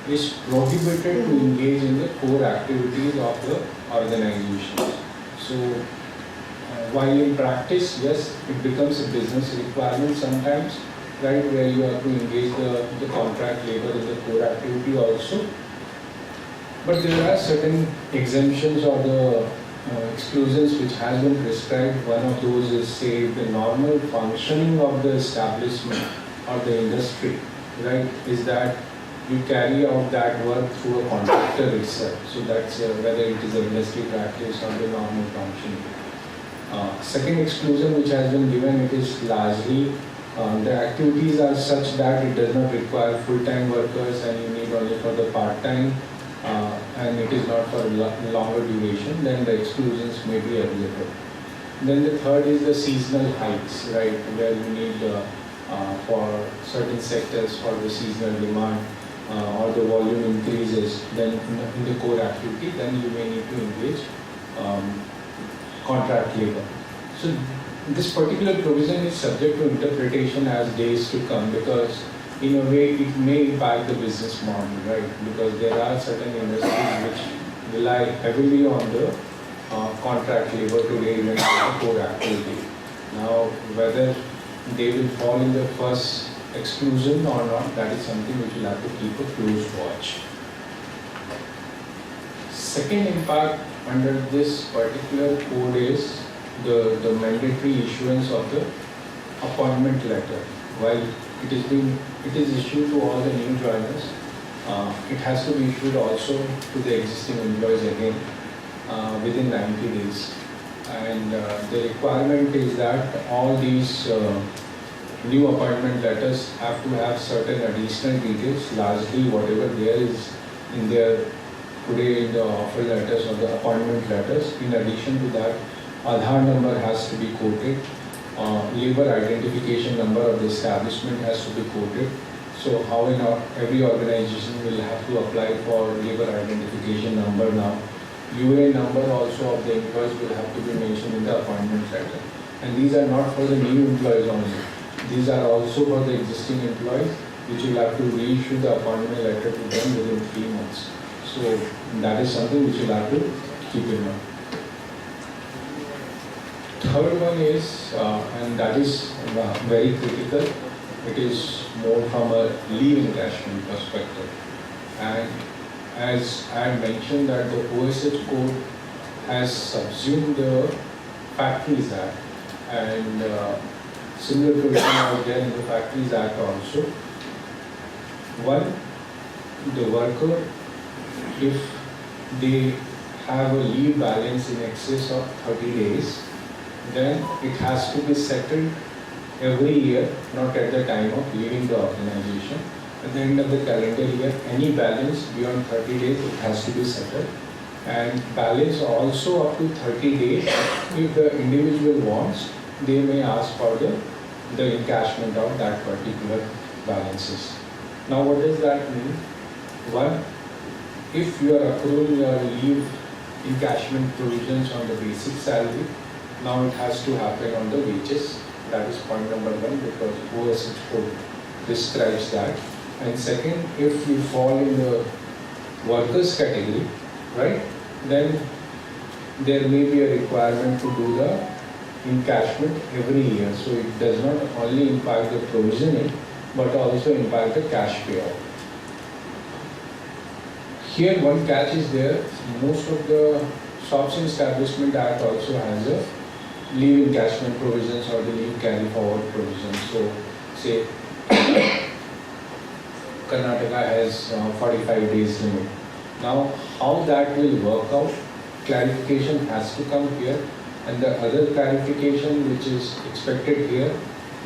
is prohibited to engage in the core activities of the organization. So while in practice, yes, it becomes a business requirement sometimes, right, where you have to engage the contract labor in the core activity also. But there are certain exemptions or the exclusions which has been prescribed. One of those is say the normal functioning of the establishment or the industry right, is that you carry out that work through a contractor itself. So that's whether it is a industry practice or the normal function. Second exclusion which has been given, it is largely the activities are such that it does not require full-time workers and you need only for the part-time and it is not for longer duration, then the exclusions may be available. Then the third is the seasonal hikes, right, where you need for certain sectors for the seasonal demand or the volume increases, then in the core activity, then you may need to engage contract labor. So this particular provision is subject to interpretation as days to come, because in a way it may impact the business model, right? Because there are certain industries which rely heavily on the contract labor to reinvent the core activity. Now, whether they will fall in the first exclusion or not, that is something which will have to keep a close watch. Second impact under this particular code is the mandatory issuance of the appointment letter. While it is issued to all the new joiners, it has to be issued also to the existing employees again within 90 days. And the requirement is that all these new appointment letters have to have certain additional details, largely whatever there is in their today in the offer letters or the appointment letters. In addition to that, Aadhaar number has to be quoted, labor identification number of the establishment has to be quoted. So how in every organization will have to apply for labor identification number now. UA number also of the employees will have to be mentioned in the appointment letter. And these are not for the new employees only. These are also for the existing employees, which will have to reissue the appointment letter to them within 3 months. So that is something which you'll have to keep in mind. Third one is, and that is very critical, it is more from a leave encashment perspective. And as I had mentioned that the OSH code has subsumed the Factories Act, and similar provision out there in the Factories Act also. One, the worker, if they have a leave balance in excess of 30 days, then it has to be settled every year, not at the time of leaving the organization. At the end of the calendar year, any balance beyond 30 days, it has to be settled. And balance also up to 30 days, if the individual wants, they may ask for the encashment of that particular balances. Now what does that mean? One, if you are accruing your leave encashment provisions on the basic salary, now it has to happen on the wages. That is point number one, because OSH code describes that. And second, if you fall in the workers category, right, then there may be a requirement to do the encashment every year. So it does not only impact the provisioning, but also impact the cash payout. Here one catch is there. Most of the Shops and Establishment Act also has a leave encashment provisions or the leave carry forward provisions. So say Karnataka has 45 days limit. Now how that will work out, clarification has to come here. And the other clarification which is expected here,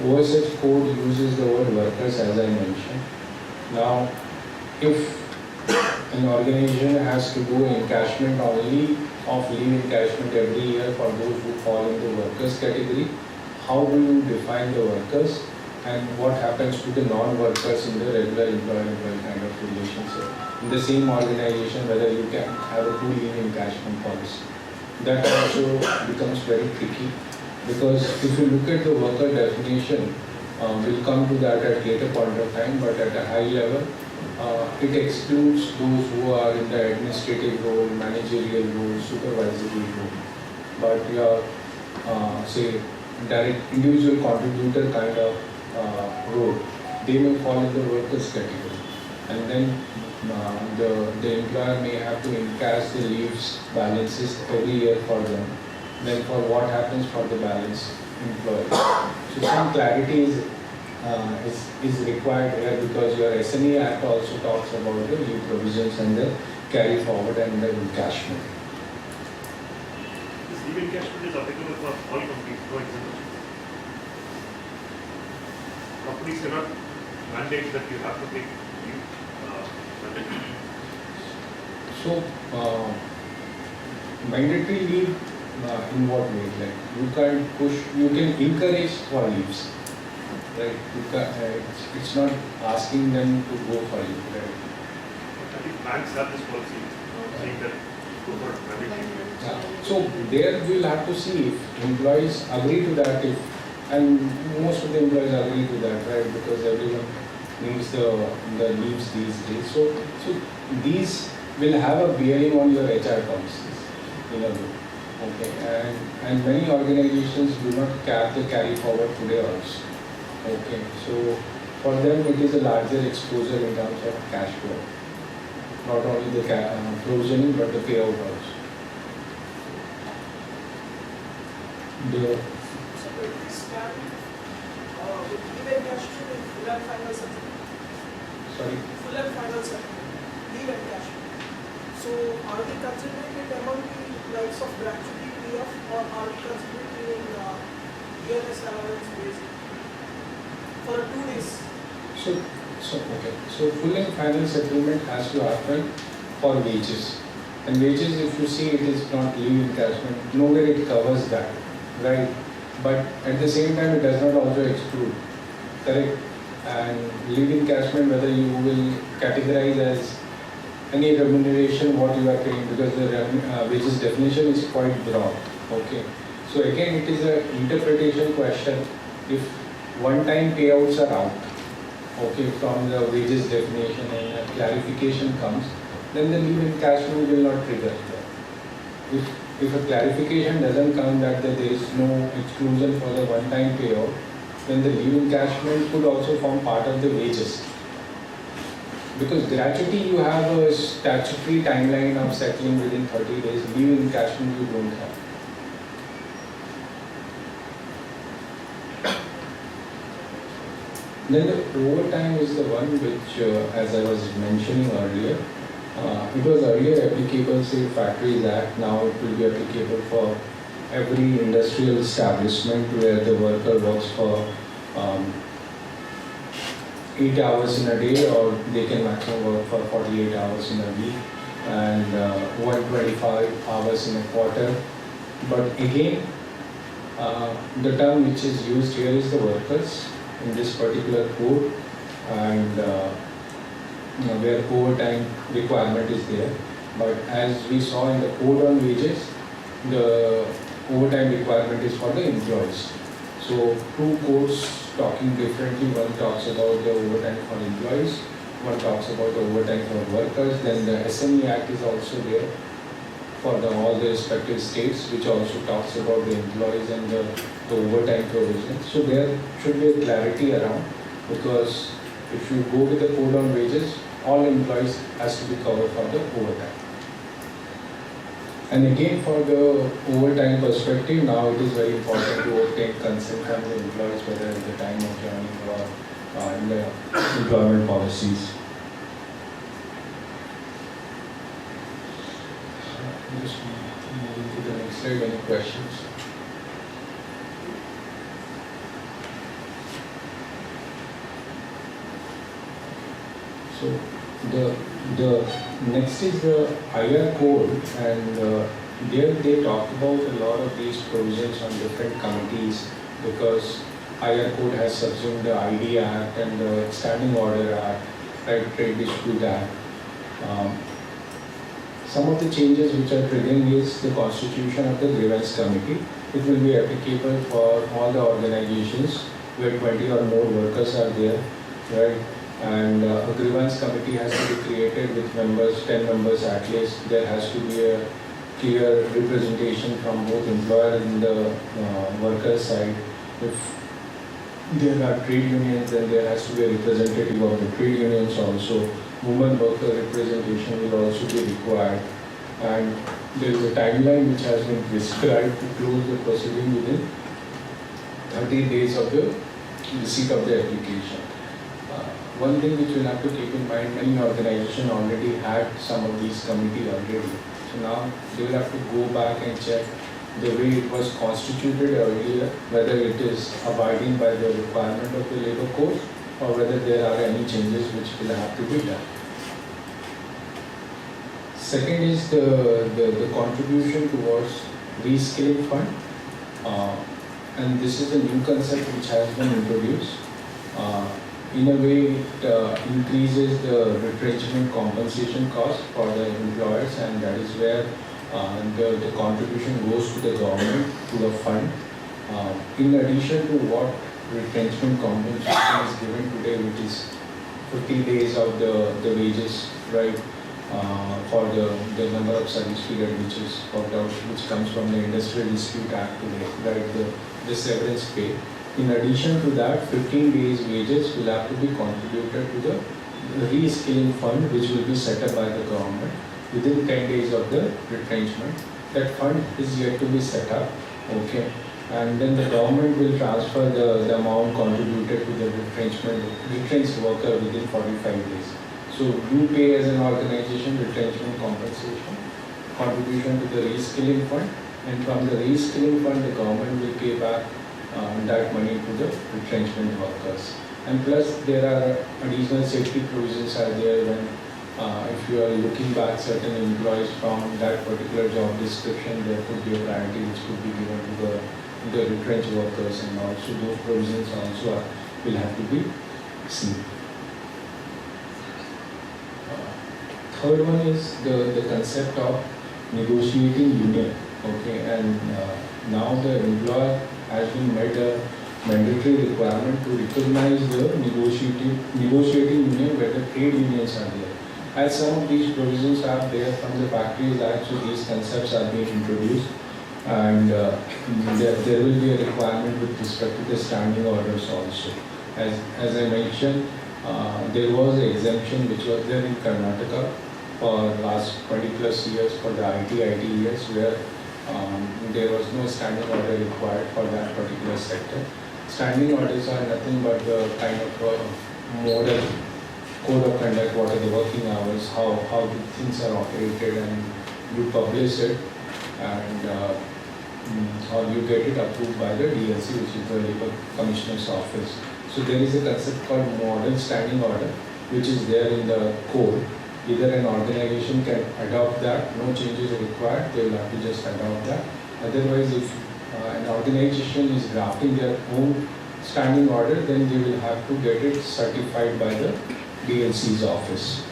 OSH code uses the word workers as I mentioned. Now if an organization has to do encashment only of leave encashment every year for those who fall in the workers category, how do you define the workers and what happens to the non-workers in the regular employer-employee kind of relationship in the same organization, whether you can have a two-leave encashment policy. That also becomes very tricky, because if you look at the worker definition, we'll come to that at later point of time, but at a high level, it excludes those who are in the administrative role, managerial role, supervisory role. But your, say, direct individual contributor kind of role, they may fall in the workers category. And then the employer may have to encash the leaves balances every year for them. Then for what happens for the balance employee. So some clarity is is required here because your SME Act also talks about the leave provisions and the carry forward and the encashment. This leave encashment is applicable for all companies, no exemption. Companies cannot mandate that you have to take leave. So, mandatory leave in what way? Like you can push, you can encourage for leaves, right? It's not asking them to go for leave, right? I think banks have this policy saying that go for mandatory leave. Yeah. So there we'll have to see if employees agree to that, and most of the employees agree to that, right? Because everyone needs the leaves these days. So these will have a bearing on your HR policies in a way. Okay, and many organizations do not carry forward today also. Okay, so for them it is a larger exposure in terms of cash flow. Not only the provisioning but the payout also. So when we stand with leave encashment in full and final settlement, Sorry. full and final settlement, leave encashment. So are we considering it among the likes of gratuity payoff, or are we considering ELS allowance based for 2 days? So full and final settlement has to happen for wages. And wages, if you see, it is not leave encashment, nowhere it covers that, right? But at the same time, it does not also exclude, correct? And leave encashment, whether you will categorize as any remuneration what you are paying, because the wages definition is quite broad, okay? So again, it is an interpretation question. If one-time payouts are out, okay, from the wages definition and a clarification comes, then the leave encashment will not trigger there. If a clarification doesn't come that there is no exclusion for the one-time payout, then the leave encashment could also form part of the wages. Because gratuity, you have a statutory timeline of settling within 30 days, leave encashment you don't have. Then the overtime is the one which, as I was mentioning earlier, it was earlier applicable, say, Factories Act. Now it will be applicable for every industrial establishment where the worker works for 8 hours in a day, or they can maximum work for 48 hours in a week, and 125 hours in a quarter. But again, the term which is used here is the workers in this particular code, and where overtime requirement is there. But as we saw in the code on wages, the overtime requirement is for the employees. So two codes talking differently. One talks about the overtime for employees, one talks about the overtime for workers. Then the SME Act is also there for all the respective states, which also talks about the employees and the overtime provisions. So there should be a clarity around, because if you go with the code on wages, all employees has to be covered for the overtime. And again, for the overtime perspective, now it is very important to obtain consent from the employees, whether at the time of joining or in the employment policies. Just moving to the next slide. Any questions? So the next is the IR code, and there they talk about a lot of these provisions on different committees, because IR code has subsumed the ID Act and the Standing Order Act, right, Trade Dispute Act. Some of the changes which are triggering is the constitution of the grievance committee. It will be applicable for all the organizations where 20 or more workers are there, right? And a grievance committee has to be created with members, 10 members at least. There has to be a clear representation from both employer and the worker side. If there are trade unions, then there has to be a representative of the trade unions also. Women worker representation will also be required. And there is a timeline which has been prescribed to close the proceeding within 30 days of the receipt of the application. One thing which we'll have to keep in mind, many organizations already had some of these committee already. So now they will have to go back and check the way it was constituted earlier, whether it is abiding by the requirement of the labor code or whether there are any changes which will have to be done. Second is the contribution towards reskilling fund. And this is a new concept which has been introduced. In a way, it increases the retrenchment compensation cost for the employers, and that is where the contribution goes to the government, to a fund. In addition to what retrenchment compensation is given today, which is 50 days of the wages, right, for the number of service period which is worked out, which comes from the Industrial Dispute Act today, right, the severance pay. In addition to that, 15 days wages will have to be contributed to the reskilling fund, which will be set up by the government within 10 days of the retrenchment. That fund is yet to be set up, okay, and then the government will transfer the amount contributed to the retrenched worker within 45 days. So you pay as an organization retrenchment compensation, contribution to the reskilling fund, and from the reskilling fund the government will pay back that money to the retrenchment workers. And plus there are additional safety provisions are there when if you are looking back certain employees from that particular job description, there could be a priority which could be given to the retrenched workers, and also those provisions also will have to be seen. Third one is the concept of negotiating union, okay, and now the employer has been made a mandatory requirement to recognize the negotiating union where the trade unions are there. As some of these provisions are there from the Factories Act, so these concepts are being introduced, and there will be a requirement with respect to the standing orders also. As I mentioned, there was an exemption which was there in Karnataka for last 20 plus years for the IT years, where there was no standing order required for that particular sector. Standing orders are nothing but the kind of model code of conduct, what are the working hours, how the things are operated, and you publish it, and or you get it approved by the DLC, which is the Labor Commissioner's Office. So there is a concept called model standing order, which is there in the code. Either an organization can adopt that, no changes are required, they will have to just adopt that. Otherwise, if an organization is drafting their own standing order, then they will have to get it certified by the DLC's office.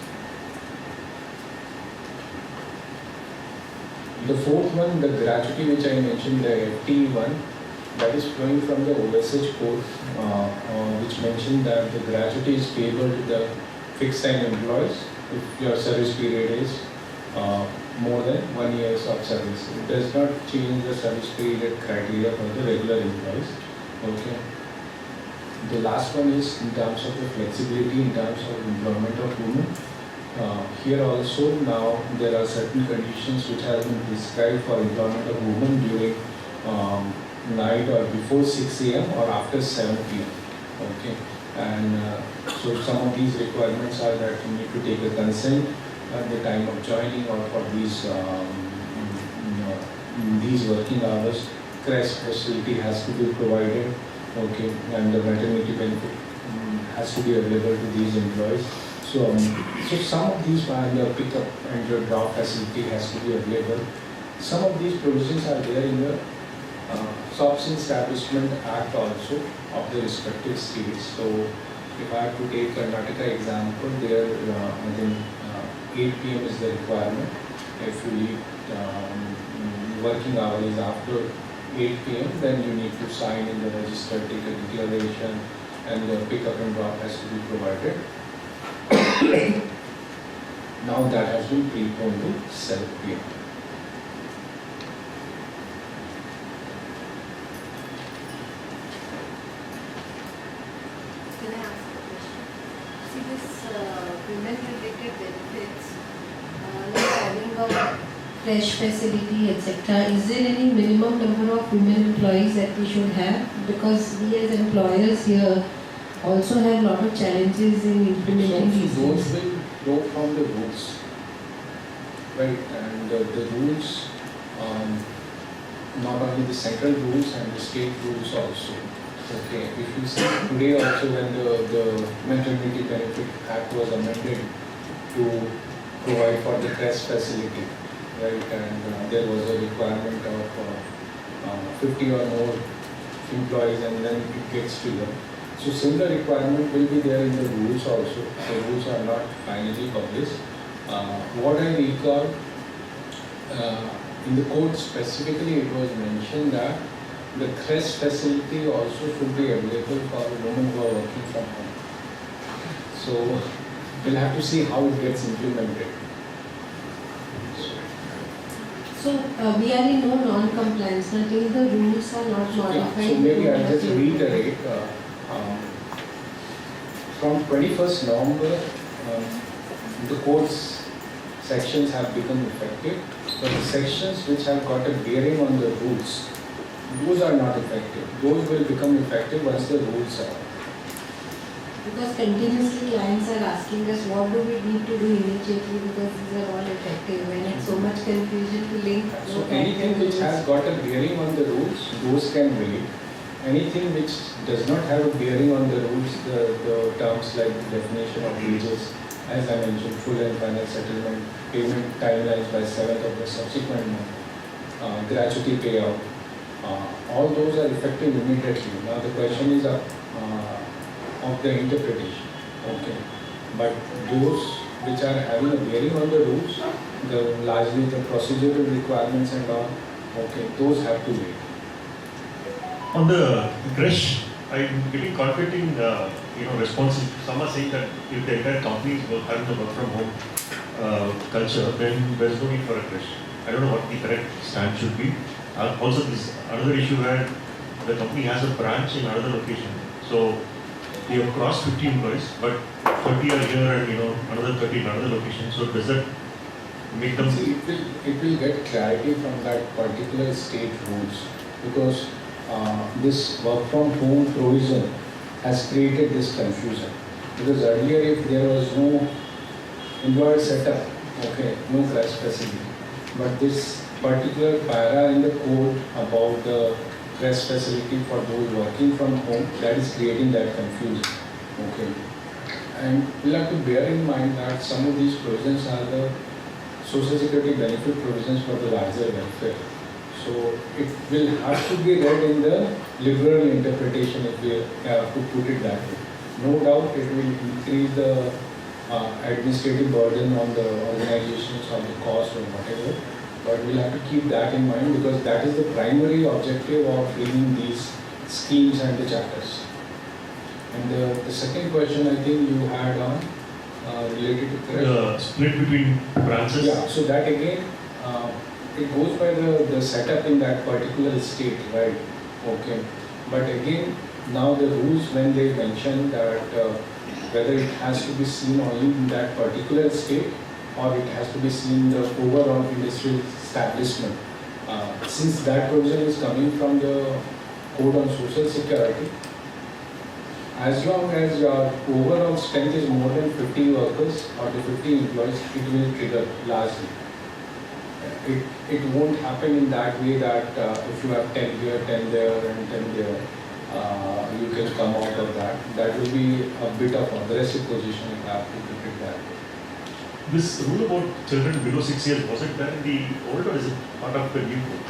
The fourth one, the gratuity which I mentioned, the FTE one, that is flowing from the OSH code, which mentioned that the gratuity is payable to the fixed time employees if your service period is more than 1 year of service. It does not change the service period criteria for the regular employees. Okay. The last one is in terms of the flexibility in terms of employment of women. Here also now there are certain conditions which have been prescribed for employment of women during night or before 6 a.m. or after 7 p.m. Okay. And so some of these requirements are that you need to take a consent at the time of joining or for these working hours. Crash facility has to be provided, okay, and the maternity benefit has to be available to these employees. So some of these, and the pickup and the drop facility has to be available. Some of these provisions are there in the Subsumed Establishment Act also of the respective states. So if I have to take Karnataka example, there I think 8 p.m. is the requirement. If you leave working hour is after 8 p.m., then you need to sign in the register, take a declaration, and the pickup and drop has to be provided. Now that has been preponed to 7 p.m. Can I ask a question? See, this women-related benefits, like having a fresh facility, etc., is there any minimum number of women employees that we should have? Because we as employers here also have a lot of challenges in implementing these Those things. will go from the rules, right? And the rules, not only the central rules and the state rules also. Okay, if you see today also when the Maternity Benefit Act was amended to provide for the CRES facility, right? And there was a requirement of 50 or more employees, and then it gets triggered. So similar requirement will be there in the rules also. The rules are not finally published. What I recall, in the code specifically it was mentioned that the CRES facility also should be available for women who are working from home. So we'll have to see how it gets implemented. So we are in no non-compliance until the rules are not modified. Yeah, so maybe I'll just reiterate. From 21st November, the code's sections have become effective, but the sections which have got a bearing on the rules, those are not effective. Those will become effective once the rules are. Because continuously clients are asking us what do we need to do immediately because these are all effective and it's so much confusion to link. So anything which has got a bearing on the rules, those can wait. Anything which does not have a bearing on the rules, the terms like definition of wages, as I mentioned, full and final settlement, payment timelines by 7th of the subsequent month, gratuity payout, all those are effective immediately. Now the question is of the interpretation. Okay, but those which are having a bearing on the rules, largely the procedural requirements and all, okay, those have to wait. On the crash, I'm getting conflicting, responses. Some are saying that if the entire company is having the work from home culture, then there's no need for a crash. I don't know what the correct stand should be. Also, this another issue where the company has a branch in another location. So we have crossed 50 employees, but 30 are here and another 30 in another location. So does that make them? See, it will get clarity from that particular state rules, because this work from home provision has created this confusion. Because earlier, if there was no employer setup, okay, no crash facility, but this particular para in the code about the crash facility for those working from home, that is creating that confusion. Okay, and we'll have to bear in mind that some of these provisions are the social security benefit provisions for the larger welfare. So it will have to be read in the liberal interpretation if we have to put it that way. No doubt it will increase the administrative burden on the organizations or the cost or whatever, but we'll have to keep that in mind because that is the primary objective of bringing these schemes and the charters. And the second question I think you had on related to The split between branches? Yeah, so that again, it goes by the setup in that particular state, right? Okay. But again, now the rules when they mention that whether it has to be seen only in that particular state or it has to be seen the overall industrial establishment. Since that provision is coming from the Code on Social Security, as long as your overall strength is more than 50 workers or the 50 employees, it will trigger largely. It won't happen in that way that if you have 10 here, 10 there and 10 there, you can come out of that. That will be a bit of aggressive position if I have to put it that way. This rule about children below 6 years, was it there in the old or is it part of the new code?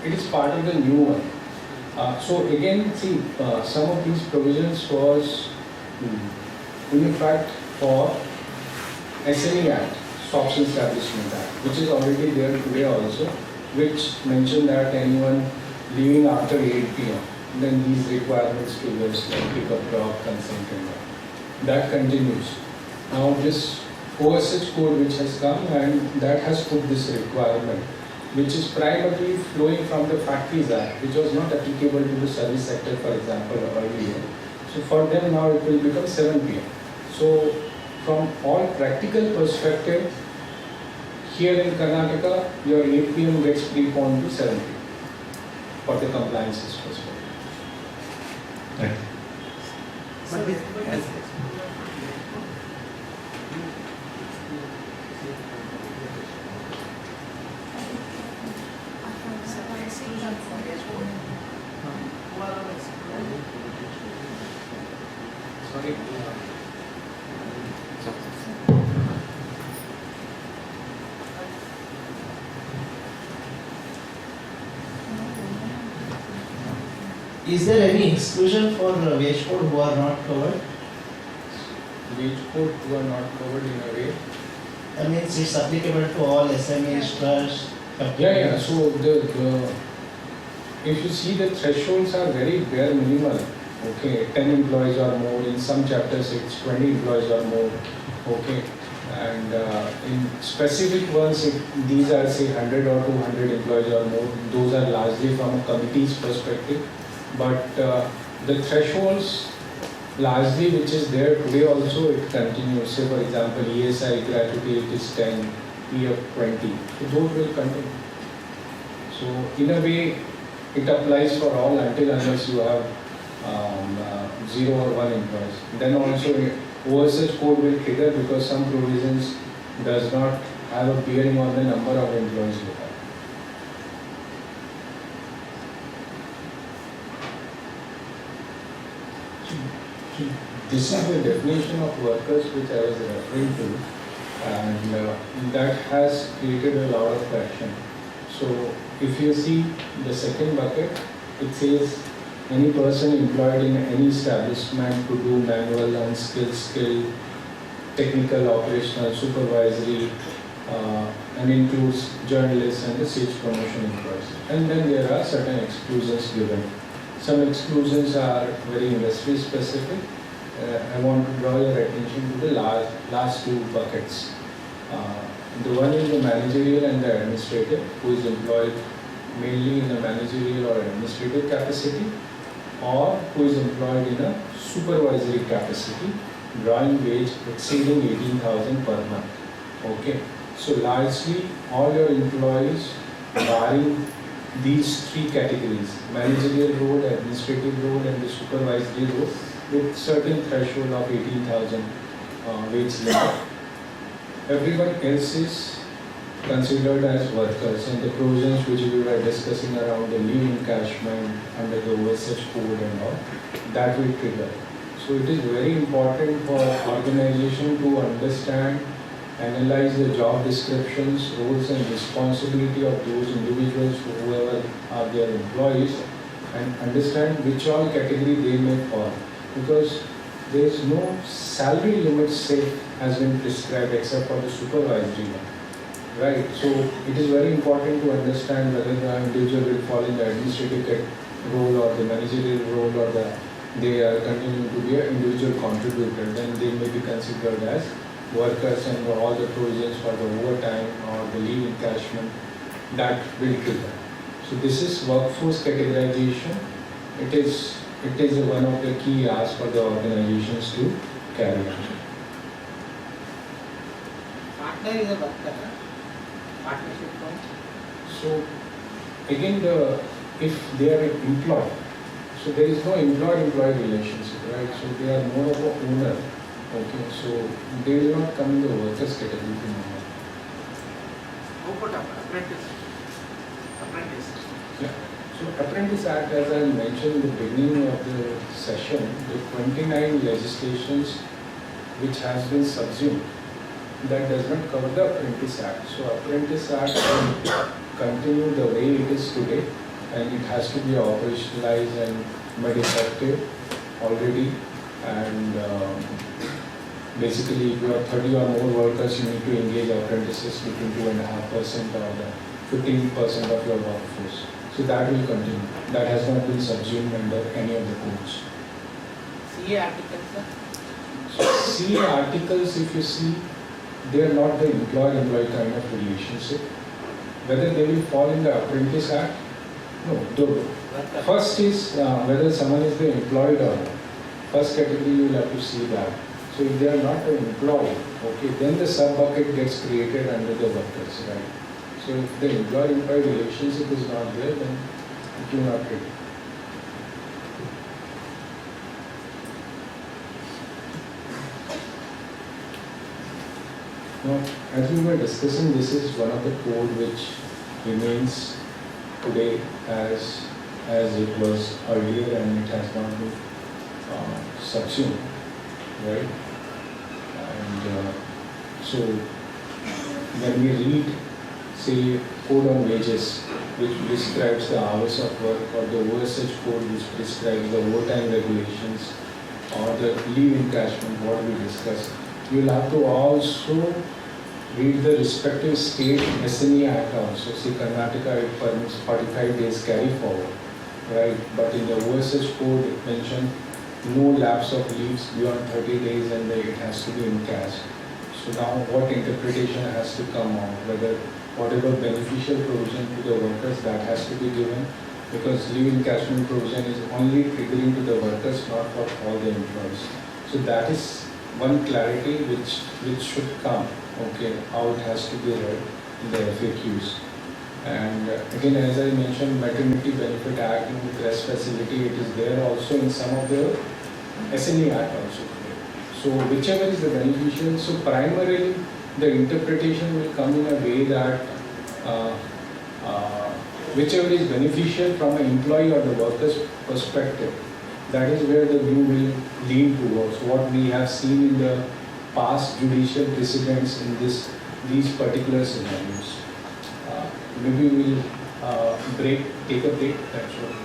It is part of the new one. So again, see, some of these provisions was in fact for SME Act, Shops Establishment Act, which is already there today also, which mentioned that anyone leaving after 8 p.m., then these requirements to this like pick up drop, consent and all. That continues. Now this OSH code which has come and that has put this requirement, which is primarily flowing from the Factories Act, which was not applicable to the service sector, for example, earlier. So for them now it will become 7 p.m. So from all practical perspective, Here in Karnataka, your 8 p.m. gets preponed to 7 p.m. for the compliances perspective. Right. But this, Sorry. Is there any exclusion for wage code who are not covered? Wage code who are not covered in a way. That means it's applicable to all SMEs, trusts. Yeah. So if you see the thresholds are very bare minimal. Okay, 10 employees or more. In some chapters, it's 20 employees or more. Okay, and in specific ones, if these are say 100 or 200 employees or more, those are largely from a committee's perspective. But the thresholds largely which is there today also it continues. Say for example ESI gratuity it is 10, PF 20. So those will continue. So in a way it applies for all until unless you have 0 or 1 employees. Then also OSH code will trigger because some provisions does not have a bearing on the number of employees you have. This is the definition of workers which I was referring to, and that has created a lot of traction. So if you see the second bucket, it says any person employed in any establishment to do manual, unskilled, skilled, technical, operational, supervisory, and includes journalists and the sales promotion employees. And then there are certain exclusions given. Some exclusions are very industry specific. I want to draw your attention to the last 2 buckets. The one is the managerial and the administrative, who is employed mainly in a managerial or administrative capacity, or who is employed in a supervisory capacity, drawing wage exceeding 18,000 per month. Okay, so largely all your employees, barring these 3 categories, managerial role, administrative role, and the supervisory role, with certain threshold of 18,000 wage limit. Everyone else is considered as workers, and the provisions which we were discussing around the leave encashment under the OSH code and all, that will trigger. So it is very important for organization to understand, analyze the job descriptions, roles and responsibility of those individuals, whoever are their employees, and understand which all category they may fall. Because there is no salary limit set has been prescribed except for the supervisory one. Right, so it is very important to understand whether the individual will fall in the administrative role or the managerial role, or they are continuing to be an individual contributor. Then they may be considered as workers, and all the provisions for the overtime or the leave encashment that will trigger. So this is workforce categorization. It is one of the key asks for the organizations to carry out. partner is a worker, partnership firm. So again, if they are employed, so there is no employee-employee relationship, right? So they are more of a owner. Okay, so they will not come in the workers category anymore. How about apprentice? Apprentice. Yeah. So Apprentice Act, as I mentioned in the beginning of the session, the 29 legislations which has been subsumed, that does not cover the Apprentice Act. So Apprentice Act will continue the way it is today, and it has to be operationalized and made effective already. And basically, if you have 30 or more workers, you need to engage apprentices between 2.5% or 15% of your workforce. So that will continue. That has not been subsumed under any of the codes. CA articles, sir? So CA articles, if you see, they are not the employer-employee kind of relationship. Whether they will fall in the Apprentice Act, no. The first is whether someone is the employed or not. First category you will have to see that. So if they are not an employee, okay, then the sub-bucket gets created under the workers, right? So if the employee-employee relationship is not there, then it will not trigger. Now, as we were discussing, this is one of the code which remains today as it was earlier, and it has not been subsumed, right? And so when we read, say, code on wages, which describes the hours of work, or the OSH code which prescribes the overtime regulations, or the leave encashment, what we discussed, you will have to also read the respective state SNE Act also. See, Karnataka, it permits 45 days carry forward, right? But in the OSH code, it mentioned no lapse of leaves beyond 30 days, and it has to be in cash. So now what interpretation has to come on, whether whatever beneficial provision to the workers, that has to be given, because leave encashment provision is only triggering to the workers, not for all the employees. So that is one clarity which should come, okay, how it has to be read in the FAQs. And again, as I mentioned, Maternity Benefit Act and rest facility, it is there also in some of the SNE Act also. So whichever is the beneficial, so primarily the interpretation will come in a way that whichever is beneficial from an employee or the worker's perspective, that is where the view will lean towards. What we have seen in the past judicial precedents in these particular scenarios. Maybe we'll take a break, that's all.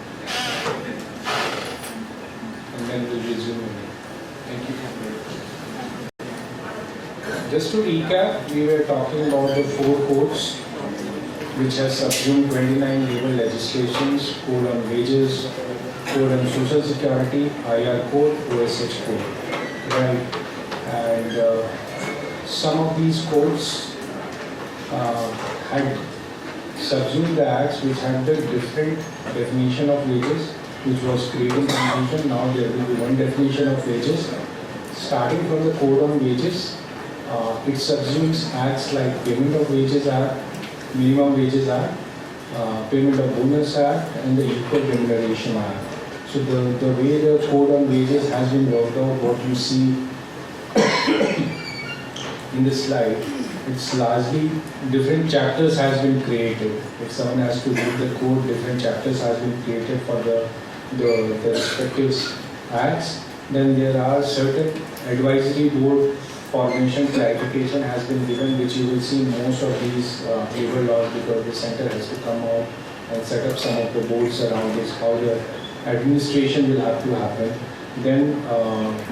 And then we'll resume again. Thank you. Just to recap, we were talking about the 4 codes which has subsumed 29 labor legislations: code on wages, code on social security, IR code, OSH code, right? And some of these codes had subsumed the acts which had the different definition of wages, which was creating confusion. Now there will be one definition of wages. Starting from the code on wages, it subsumes acts like Payment of Wages Act, Minimum Wages Act, Payment of Bonus Act, and the Equal Remuneration Act. So the way the code on wages has been worked out, what you see in this slide, it's largely different chapters has been created. If someone has to read the code, different chapters has been created for the respective acts. Then there are certain advisory board formation clarification has been given, which you will see in most of these labor laws, because the center has to come out and set up some of the boards around this, how the administration will have to happen. Then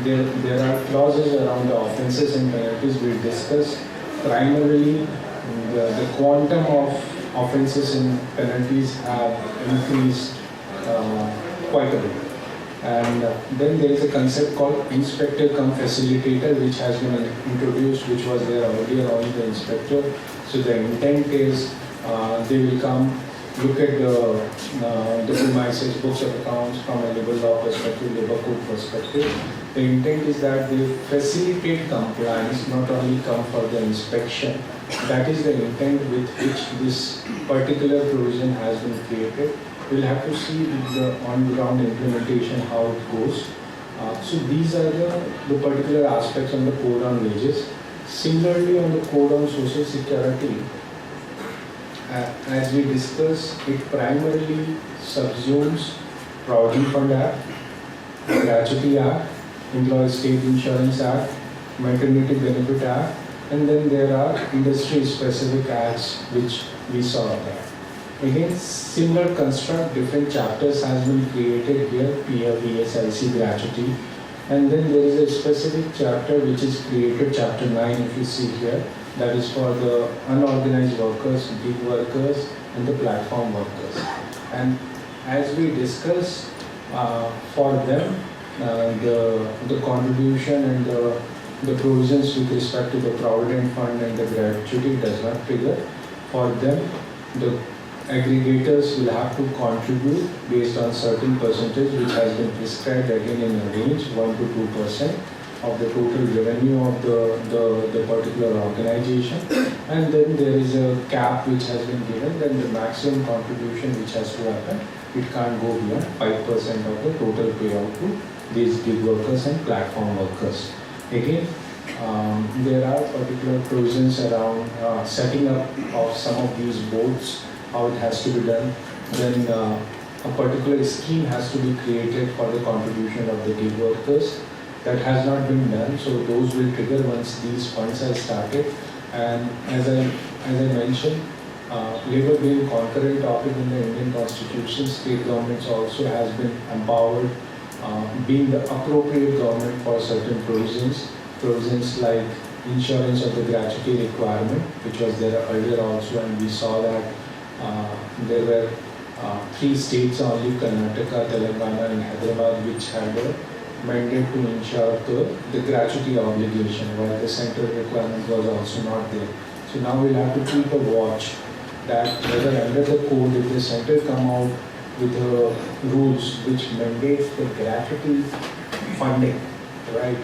there are clauses around the offences and penalties. We discussed primarily the quantum of offences and penalties have increased quite a bit. And then there is a concept called inspector cum facilitator, which has been introduced, which was there earlier on the inspector. So the intent is they will come, look at the premises, books of accounts from a labor law perspective, labor code perspective. The intent is that they facilitate compliance, not only come for the inspection. That is the intent with which this particular provision has been created. We'll have to see the on-ground implementation, how it goes. So these are the particular aspects on the code on wages. Similarly, on the code on social security, as we discussed, it primarily subsumes Provident Fund Act, Gratuity Act, Employee State Insurance Act, Maternity Benefit Act, and then there are industry-specific acts which we saw that. Again, similar construct, different chapters has been created here, PFESIC gratuity, and then there is a specific chapter which is created, chapter 9 if you see here, that is for the unorganized workers, gig workers, and the platform workers. And as we discussed, for them, the contribution and the provisions with respect to the Provident Fund and the gratuity does not trigger. For them, the aggregators will have to contribute based on certain percentage which has been prescribed again in a range 1 to 2%, of the total revenue of the particular organization, and then there is a cap which has been given, then the maximum contribution which has to happen, it can't go beyond 5% of the total payout to these gig workers and platform workers. Again, there are particular provisions around setting up of some of these boards, how it has to be done. Then a particular scheme has to be created for the contribution of the gig workers. That has not been done, so those will trigger once these funds are started. And as I mentioned, labor being concurrent topic in the Indian Constitution, state governments also has been empowered, being the appropriate government for certain provisions like insurance of the gratuity requirement, which was there earlier also, and we saw that there were 3 states only, Karnataka, Telangana and Hyderabad, which had a mandate to ensure the gratuity obligation, while the central requirement was also not there. So now we'll have to keep a watch that whether under the code, if the center come out with rules which mandate the gratuity funding, right,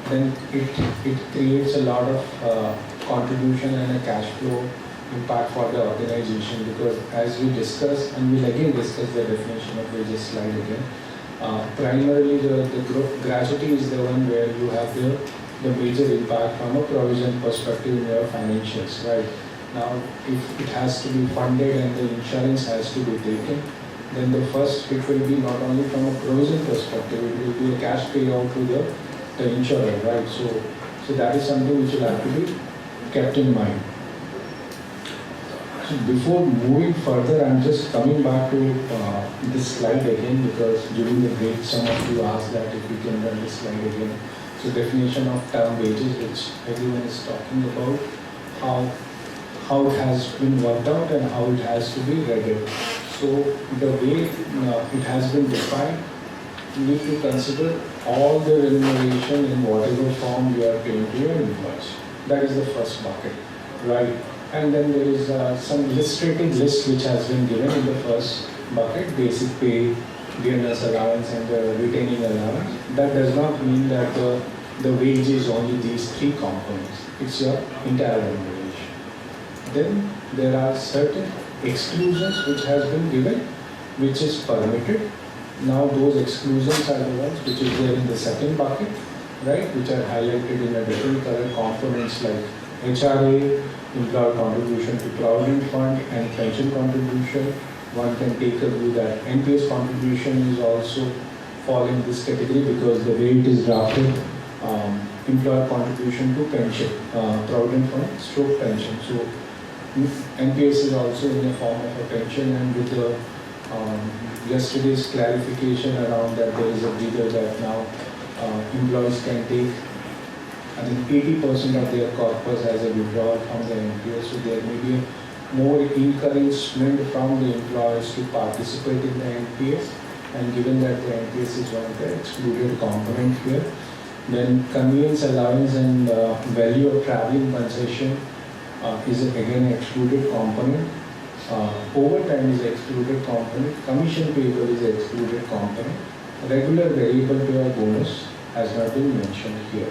then it creates a lot of contribution and a cash flow impact for the organization, because as we discussed, and we'll again discuss the definition of wages slide again, primarily the gratuity is the one where you have the major impact from a provision perspective in your financials, right? Now, if it has to be funded and the insurance has to be taken, then the first hit will be not only from a provision perspective, it will be a cash payout to the insurer, right? So that is something which will have to be kept in mind. So before moving further, I'm just coming back to this slide again, because during the break some of you asked that if we can run this slide again. So definition of term wages, which everyone is talking about, how it has been worked out and how it has to be read. So the way it has been defined, you need to consider all the remuneration in whatever form you are paying to your employees. That is the first bucket, right? And then there is some illustrative list which has been given in the first bucket: basic pay, dearness allowance, and the retaining allowance. That does not mean that the wage is only these 3 components. It's your entire remuneration. Then there are certain exclusions which has been given, which is permitted. Now those exclusions are the ones which is there in the second bucket, right, which are highlighted in a different color components like HRA, employer contribution to provident fund, and pension contribution. One can take a view that NPS contribution is also fall in this category because the way it is drafted, employer contribution to pension, provident fund stroke pension. So NPS is also in the form of a pension, and with the yesterday's clarification around that, there is a breather that now employees can take, I think, 80% of their corpus as a withdrawal from the NPS. So there may be more encouragement from the employers to participate in the NPS, and given that the NPS is one of the excluded component here, then convenience allowance and value of traveling concession is again an excluded component. Overtime is an excluded component. Commission payable is an excluded component. Regular variable pay or bonus has not been mentioned here.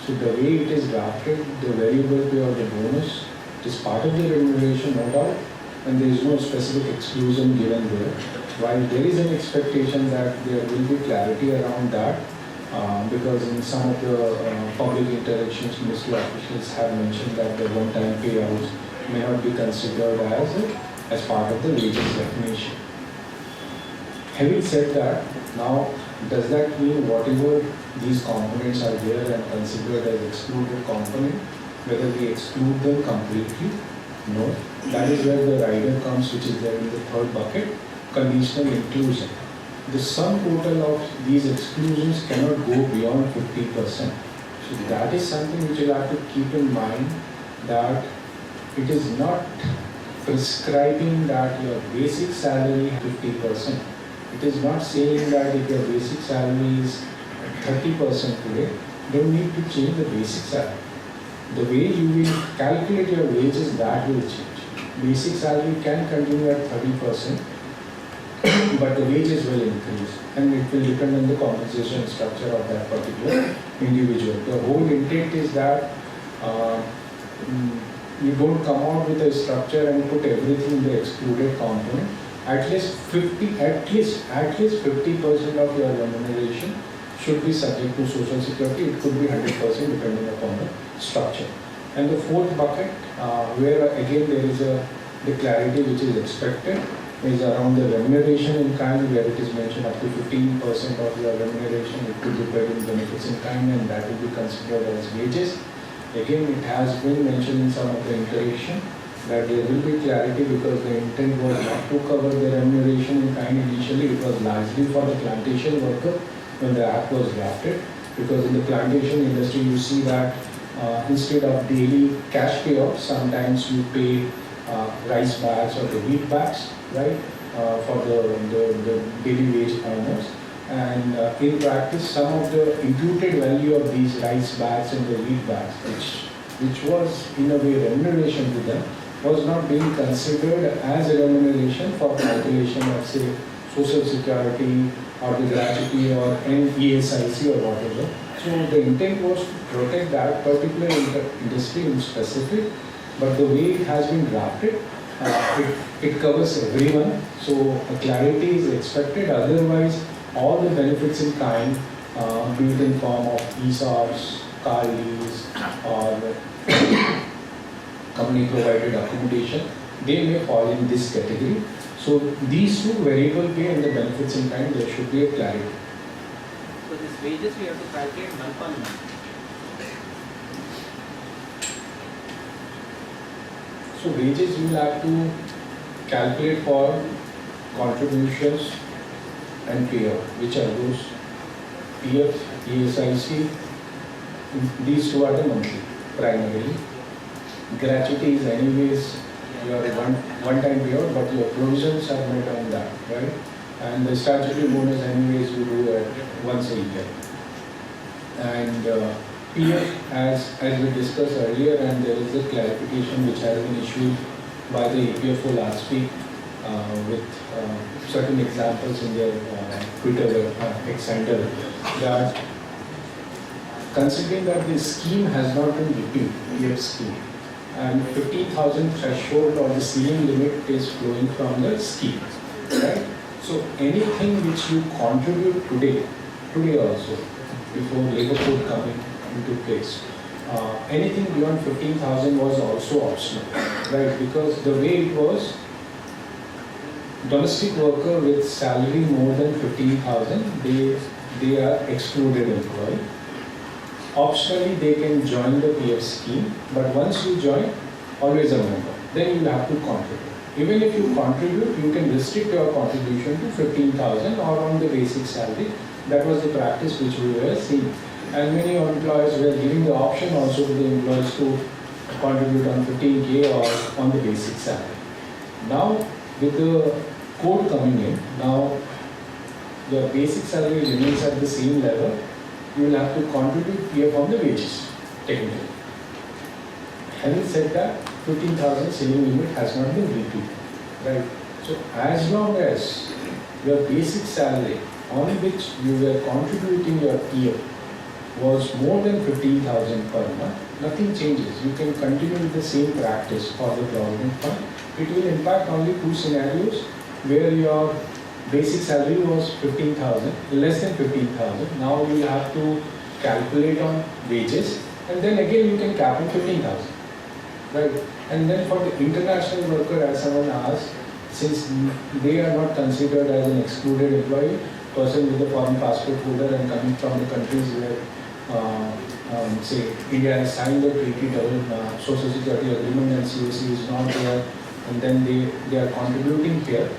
So the way it is drafted, the variable pay or the bonus is part of the remuneration, no doubt, and there is no specific exclusion given there. While there is an expectation that there will be clarity around that, because in some of the public interactions, ministry officials have mentioned that the one-time payouts may not be considered as part of the wages definition. Having said that, now does that mean whatever these components are there and considered as excluded component, whether we exclude them completely? No. That is where the rider comes, which is there in the third bucket, conditional inclusion. The sum total of these exclusions cannot go beyond 50%. So that is something which you have to keep in mind, that it is not prescribing that your basic salary 50%. It is not saying that if your basic salary is 30% today, don't need to change the basic salary. The way you will calculate your wages, that will change. Basic salary can continue at 30%. but the wages will increase, and it will depend on the compensation structure of that particular individual. The whole intent is that you don't come out with a structure and put everything in the excluded component. At least 50% of your remuneration should be subject to social security. It could be 100% depending upon the structure. And the fourth bucket, where again there is the clarity which is expected, is around the remuneration in kind, where it is mentioned up to 15% of your remuneration it could be paid in benefits in kind, and that will be considered as wages. Again, it has been mentioned in some of the iteration that there will be clarity, because the intent was not to cover the remuneration in kind initially. It was largely for the plantation worker when the act was drafted, because in the plantation industry you see that instead of daily cash payout, sometimes you pay rice bags or the wheat bags, right, for the daily wage earners. And in practice, some of the imputed value of these rice bags and the wheat bags, which was in a way remuneration to them, was not being considered as a remuneration for calculation of, say, social security or the gratuity or ESIC or whatever. So the intent was to protect that particular industry in specific, but the way it has been drafted, it covers everyone. So a clarity is expected. Otherwise, all the benefits in kind, be it in form of ESOPs, car lease, or company provided accommodation, they may fall in this category. So these two, variable pay and the benefits in kind, there should be a clarity. So this wages we have to calculate month on month. So wages you will have to calculate for contributions and payout, which are those PF, ESIC. These two are the monthly primarily. Gratuity is anyways your one-time payout, but your provisions are made on that, right? And the statutory bonus anyways we do it once a year. And PF, as we discussed earlier, and there is a clarification which has been issued by the EPFO last week with certain examples in their Twitter X handle, that considering that the scheme has not been repealed, PF scheme, and 15,000 threshold or the ceiling limit is flowing from the scheme, right? So anything which you contribute today also, before labor code coming into place, anything beyond 15,000 was also optional, right? Because the way it was, domestic worker with salary more than 15,000, they are excluded employee. Optionally, they can join the PF scheme, but once you join, always a member. Then you will have to contribute. Even if you contribute, you can restrict your contribution to 15,000 or on the basic salary. That was the practice which we were seeing. And many employers were giving the option also to the employees to contribute on 15K or on the basic salary. Now, with the code coming in, now your basic salary remains at the same level. You will have to contribute PF on the wages, technically. Having said that, 15,000 ceiling limit has not been repeated, right? So as long as your basic salary on which you were contributing your PF was more than 15,000 per month, nothing changes. You can continue with the same practice for the provident fund. It will impact only two scenarios where your basic salary was 15,000, less than 15,000. Now you have to calculate on wages, and then again you can cap on 15,000, right? And then for the international worker, as someone asked, since they are not considered as an excluded employee, person with a foreign passport holder and coming from the countries where, say, India has signed the treaty social security agreement and COC is not there, and then they are contributing here,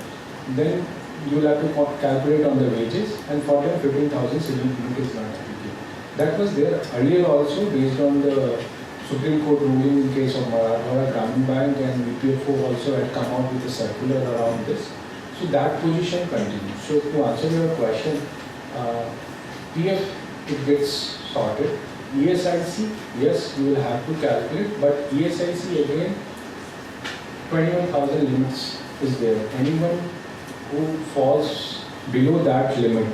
then you will have to calculate on the wages, and for them 15,000 ceiling limit is not applicable. That was there earlier also based on the Supreme Court ruling in case of Marathwada Gramin Bank, and EPFO also had come out with a circular around this. So that position continues. So to answer your question, PF, it gets sorted. ESIC, yes, you will have to calculate, but ESIC again, 21,000 limits is there. Anyone who falls below that limit,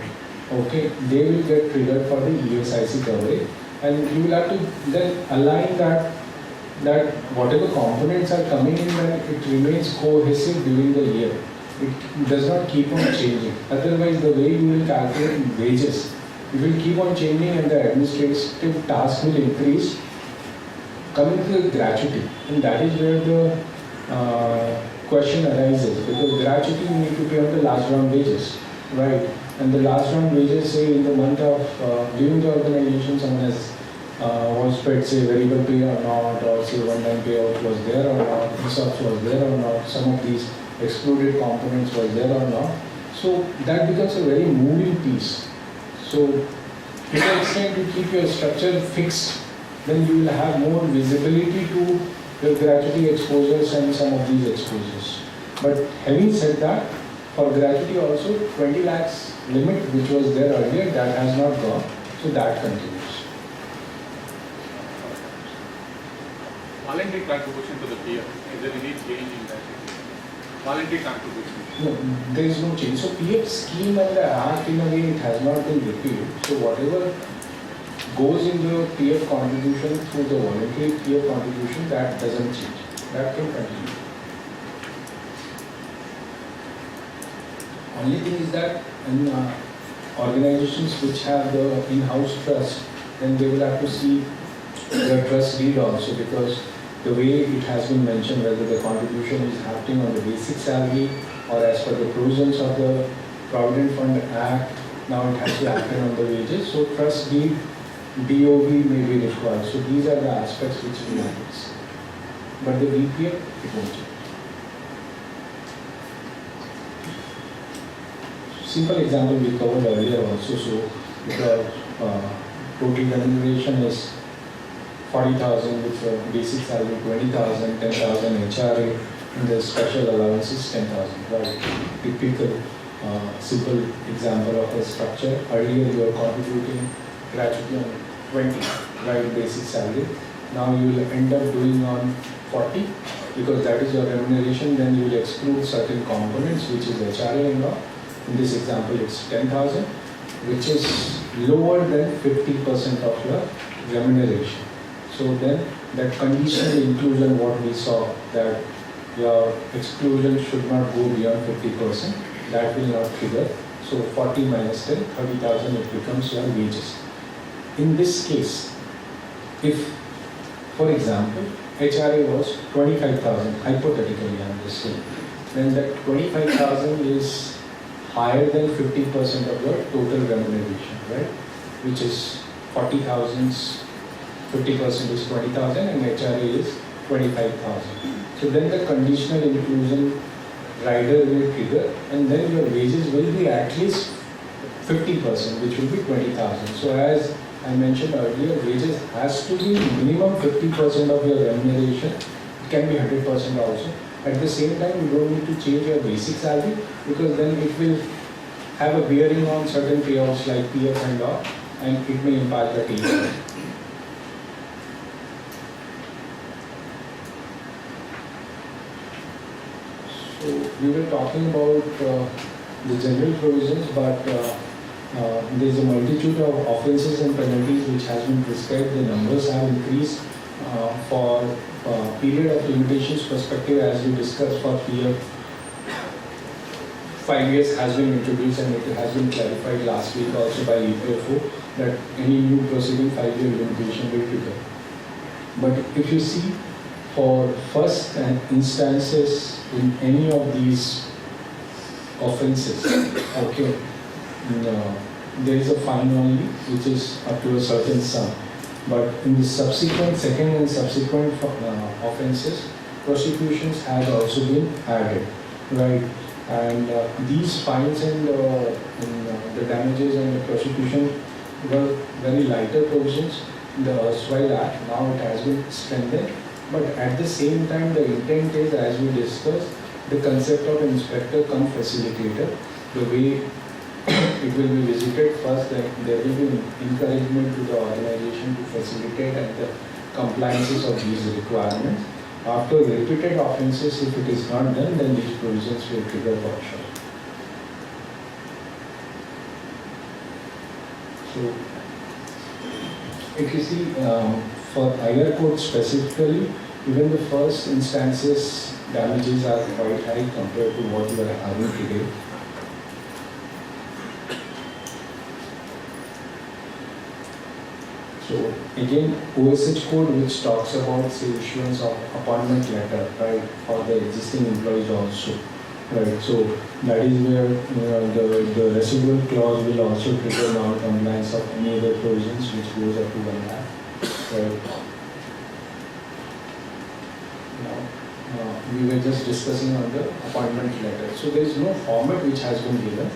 okay, they will get triggered for the ESIC coverage, and you will have to then align that whatever components are coming in, then it remains cohesive during the year. It does not keep on changing. Otherwise, the way you will calculate wages, it will keep on changing and the administrative task will increase. Coming to the gratuity, and that is where the question arises, because gratuity you need to pay on the last round wages, right? And the last round wages, say in the month of, during the organization, someone has was paid, say, variable pay or not, or say one-time payout was there or not, ESOPs was there or not, some of these excluded components was there or not. So that becomes a very moving piece. So to the extent you keep your structure fixed, then you will have more visibility to your gratuity exposures and some of these exposures. But having said that, for gratuity also 20 lakhs limit which was there earlier, that has not gone, so that continues. Voluntary contribution to the peer, is there any change in that? Voluntary contribution. No, there is no change. So PF scheme and the act in a way it has not been repealed. So whatever goes in the PF contribution through the voluntary PF contribution, that doesn't change. That can continue. Only thing is that in organizations which have the in-house trust, then they will have to see the trust deed also, because the way it has been mentioned, whether the contribution is happening on the basic salary or as per the provisions of the Provident Fund Act, now it has to happen on the wages. So trust deed, DOB may be required. So these are the aspects which we address. But the VPF, it won't change. Simple example we covered earlier also. So the total remuneration is 40,000 with the basic salary 20,000, 10,000 HRA, and the special allowance is 10,000. Right? Typical simple example of a structure. Earlier you are contributing gratuity on 20, right, basic salary. Now you will end up doing on 40 because that is your remuneration. Then you will exclude certain components which is HRA and all. In this example it's 10,000, which is lower than 50% of your remuneration. So then that conditional inclusion, what we saw, that your exclusion should not go beyond 50%, that will not trigger. So 40 minus 10, 30,000, it becomes your wages. In this case, if, for example, HRA was 25,000, hypothetically I am just saying, then that 25,000 is higher than 50% of your total remuneration, right? Which is 40,000's 50% is 20,000 and HRA is 25,000. So then the conditional inclusion rider will trigger, and then your wages will be at least 50%, which will be 20,000. So as I mentioned earlier, wages has to be minimum 50% of your remuneration. It can be 100% also. At the same time, you don't need to change your basic salary, because then it will have a bearing on certain payouts like PF and all, and it may impact the teacher. So we were talking about the general provisions, but there is a multitude of offences and penalties which has been prescribed. The numbers have increased for period of limitations perspective, as we discussed for PF. 5 years has been introduced, and it has been clarified last week also by EPFO that any new proceeding 5-year limitation will trigger. But if you see, for first instances in any of these offences, okay, there is a fine only, which is up to a certain sum. But in the subsequent, second and subsequent offences, prosecutions have also been added, right? And these fines and the damages and the prosecution were very lighter provisions in the erstwhile act. Now it has been strengthened. But at the same time, the intent is, as we discussed, the concept of inspector cum facilitator. The way it will be visited first, that there will be encouragement to the organization to facilitate and the compliances of these requirements. After repeated offences, if it is not done, then these provisions will trigger workshop. So, if you see, for IR code specifically, even the first instances damages are quite high compared to what you are having today. So again, OSH code which talks about say issuance of appointment letter, right, for the existing employees also, right. So that is where the residual clause will also trigger non-compliance of any other provisions which goes up to 1 lakh, right. Now we were just discussing on the appointment letter. So there is no format which has been given,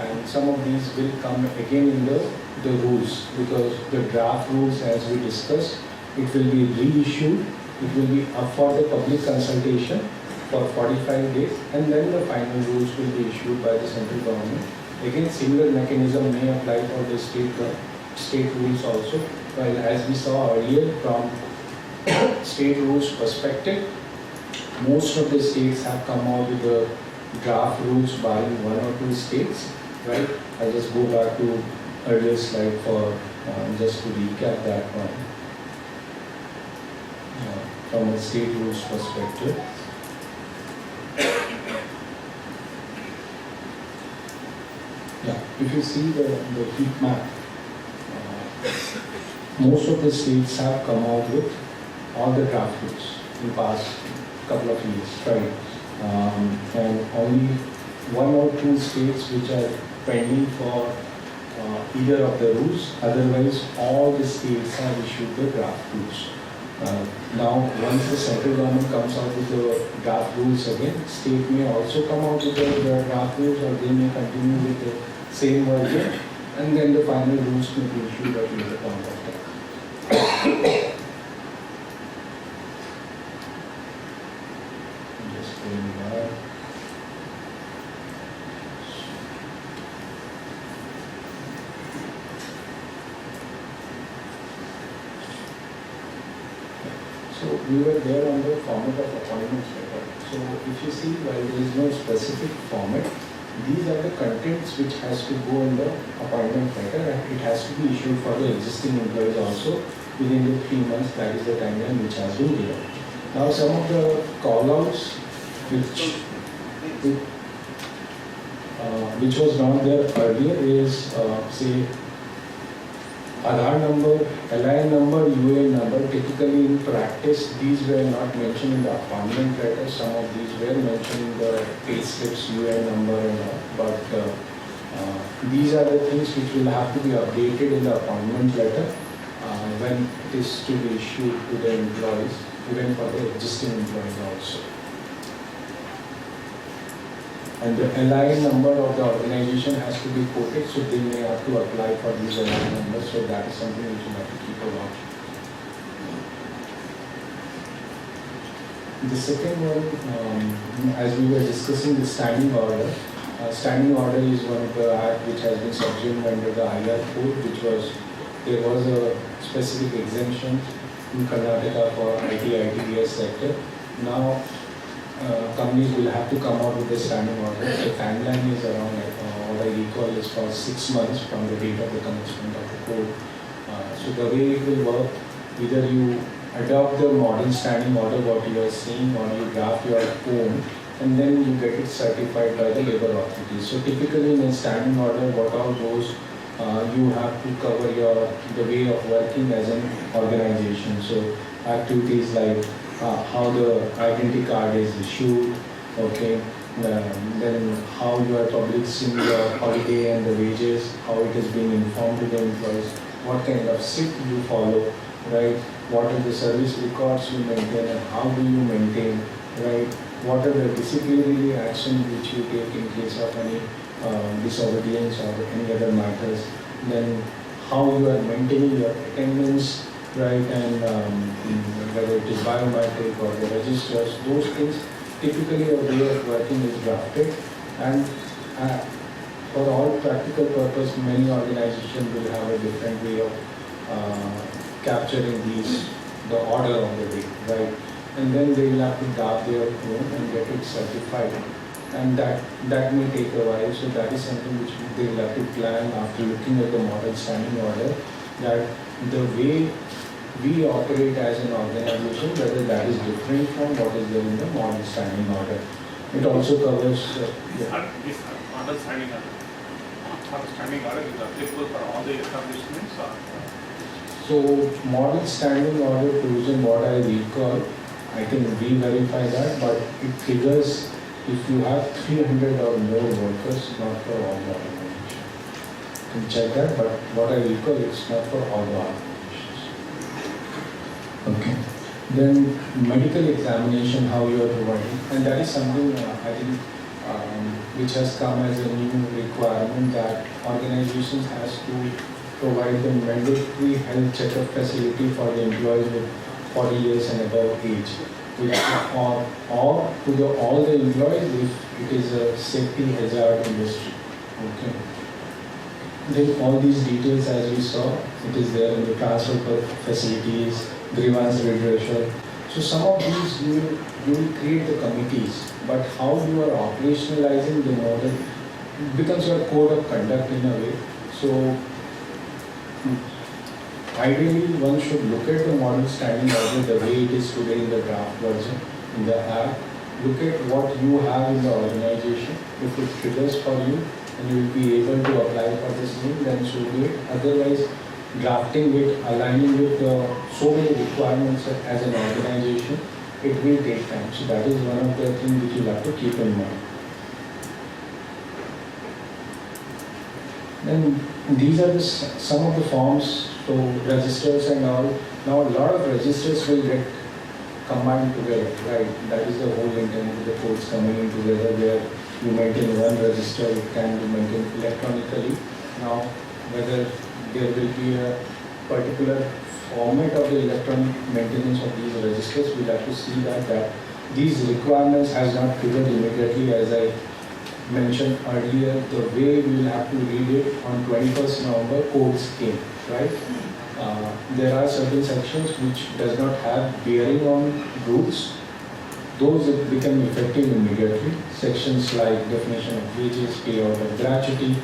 and some of these will come again in the rules, because the draft rules, as we discussed, it will be reissued, it will be up for the public consultation for 45 days, and then the final rules will be issued by the central government. Again, similar mechanism may apply for the state rules also, while as we saw earlier from state rules perspective, most of the states have come out with the draft rules barring 1 or 2 states, right? I'll just go back to earlier slide for just to recap that one from the state rules perspective. Yeah, if you see the heat map, most of the states have come out with all the draft rules in the past couple of years, right? And only 1 or 2 states which are pending for either of the rules. Otherwise, all the states have issued the draft rules. Now, once the central government comes out with the draft rules again, state may also come out with the draft rules, or they may continue with the same version, and then the final rules may be issued at later point of time. Just going back. So we were there on the format of appointments letter. So if you see, while there is no specific format, these are the contents which has to go in the appointment letter, and it has to be issued for the existing employees also within the 3 months. That is the timeline which has been given. Now some of the call-outs which was not there earlier is say Aadhaar number, LIN number, UAN number. Typically in practice, these were not mentioned in the appointment letter. Some of these were mentioned in the pay slips, UAN number and all. But these are the things which will have to be updated in the appointment letter when it is to be issued to the employees, even for the existing employees also. And the LIN number of the organization has to be quoted, so they may have to apply for these LIN numbers. So that is something which you have to keep a watch. The second one, as we were discussing, the standing order. Standing order is one of the act which has been subsumed under the IR code, there was a specific exemption in Karnataka for ITBS sector. Now companies will have to come out with the standing order. The timeline is around, what I recall, is for 6 months from the date of the commencement of the code. So the way it will work, either you adopt the modern standing order, what you are seeing, or you draft your own, and then you get it certified by the labor authorities. So typically in a standing order, what all goes, you have to cover the way of working as an organization. So activities like how the identity card is issued, okay, then how you are publishing your holiday and the wages, how it is being informed to the employees, what kind of SIP you follow, right, what are the service records you maintain and how do you maintain, right, what are the disciplinary actions which you take in case of any disobedience or any other matters, then how you are maintaining your attendance, right, and whether it is biometric or the registers, those things, typically a way of working is drafted, and for all practical purpose, many organizations will have a different way of capturing the order of the day, right, and then they will have to draft their own and get it certified and that may take a while. So that is something which they will have to plan after looking at the model standing order, that the way we operate as an organization, whether that is different from what is there in the model standing order. It also covers. This understanding order is applicable for all the establishments or? So model standing order provision, what I recall, I can re-verify that, but it triggers if you have 300 or more workers, not for all the organizations. You can check that, but what I recall, it's not for all the organizations. Okay. Then medical examination, how you are providing, and that is something I think which has come as a new requirement, that organizations has to provide the mandatory health checkup facility for the employees with 40 years and above age, which or to all the employees if it is a safety hazard industry. Okay. Then all these details, as we saw, it is there in the transfer facilities, grievance redressal. So some of these you will create the committees, but how you are operationalizing the model becomes your code of conduct in a way. So ideally, one should look at the model standing order the way it is today in the draft version, in the app. Look at what you have in the organization. If it triggers for you and you will be able to apply for the same, then so be it. Otherwise, drafting it, aligning with so many requirements as an organization, it will take time. So that is one of the things which you have to keep in mind. Then these are some of the forms, so registers and all. Now a lot of registers will get combined together, right? That is the whole intent of the codes coming in together, where you maintain one register, it can be maintained electronically. Now, whether there will be a particular format of the electronic maintenance of these registers, we'll have to see that these requirements has not triggered immediately, as I mentioned earlier. The way we will have to read it on 21st November, codes came, right? There are certain sections which does not have bearing on rules. Those become effective immediately. Sections like definition of wages, payout of gratuity,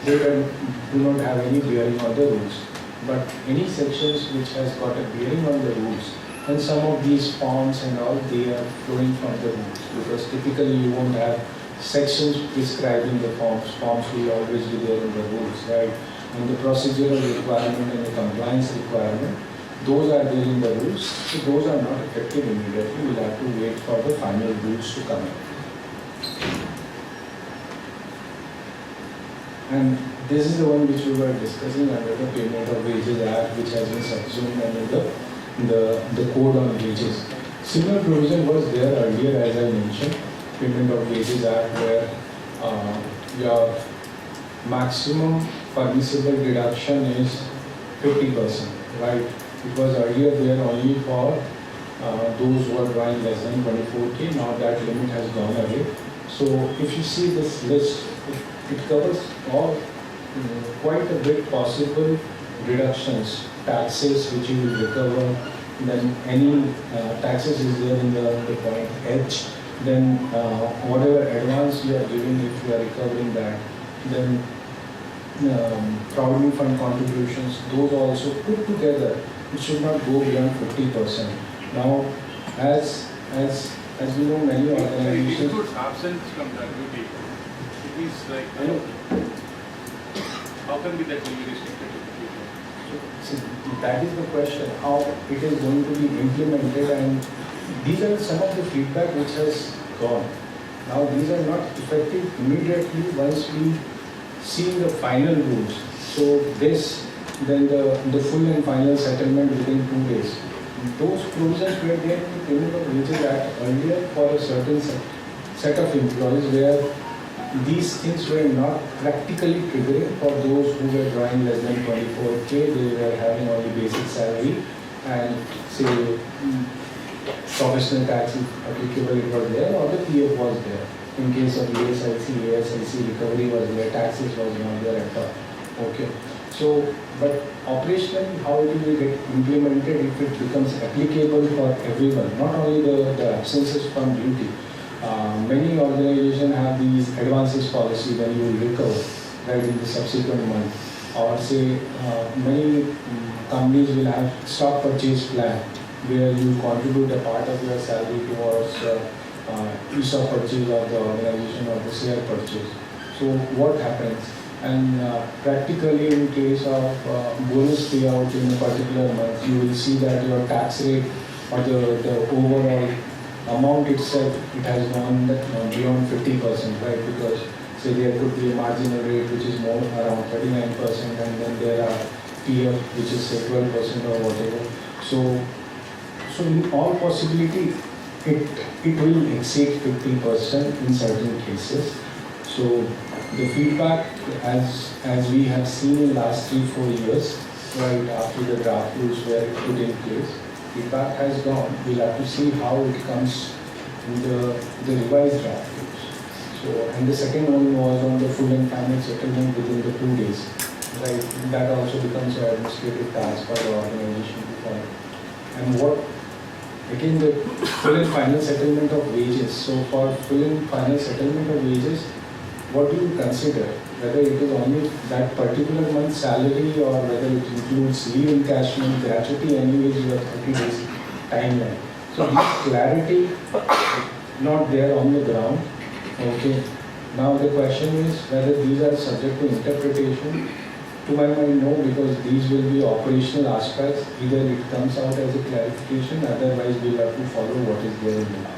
they do not have any bearing on the rules. But any sections which has got a bearing on the rules, and some of these forms and all, they are flowing from the rules, because typically you won't have sections prescribing the forms. Forms will always be there in the rules, right? And the procedural requirement and the compliance requirement, those are there in the rules. So those are not effective immediately. We'll have to wait for the final rules to come in. And this is the one which we were discussing under the Payment of Wages Act, which has been subsumed under the Code on Wages. Similar provision was there earlier, as I mentioned, Payment of Wages Act, where your maximum permissible deduction is 50%, right? It was earlier there only for those who are drawing less than 24K. Now that limit has gone away. So if you see this list, it covers all quite a bit possible deductions, taxes which you will recover, then any taxes is there in the point H, then whatever advance you are giving, if you are recovering that, then provident fund contributions, those also put together, it should not go beyond 50%. Now, as we know, many It organizations. includes absence from the duty. It is like, how can be that will be restricted to the people? So that is the question, how it is going to be implemented, and these are some of the feedback which has gone. Now these are not effective immediately once we see the final rules. So this, then the full and final settlement within 2 days. Those provisions were there in the Payment of Wages Act earlier for a certain set of employees, where these things were not practically triggering for those who were drawing less than 24K. They were having only basic salary, and say professional tax if applicable, it was there, or the PF was there. In case of ASIC recovery was there, taxes was not there at all. Okay. So, but operationally, how it will get implemented if it becomes applicable for everyone, not only the absences from duty. many organizations have these advances policy when you recover right in the subsequent month, or say many companies will have stock purchase plan where you contribute a part of your salary towards ESOP purchase of the organization or the share purchase. So what happens? And practically in case of bonus payout in a particular month, you will see that your tax rate or the overall amount itself, it has gone beyond 50%, right? Because say there could be a marginal rate which is more around 39%, and then there are PF which is say 12% or whatever. So in all possibility, it will exceed 50% in certain cases. So the feedback, as we have seen in last 3-4 years, right after the draft rules were put in place, feedback has gone. We'll have to see how it comes in the revised draft rules. So, and the second one was on the full and final settlement within the 2 days, right? That also becomes an administrative task for the organization to follow. And what, again, the full and final settlement of wages. So for full and final settlement of wages, what do you consider? Whether it is only that particular month's salary or whether it includes leave encashment, gratuity, anyways you have 30 days timeline. So this clarity not there on the ground. Okay. Now the question is whether these are subject to interpretation. To my mind, no, because these will be operational aspects. Either it comes out as a clarification, otherwise we'll have to follow what is there in the law.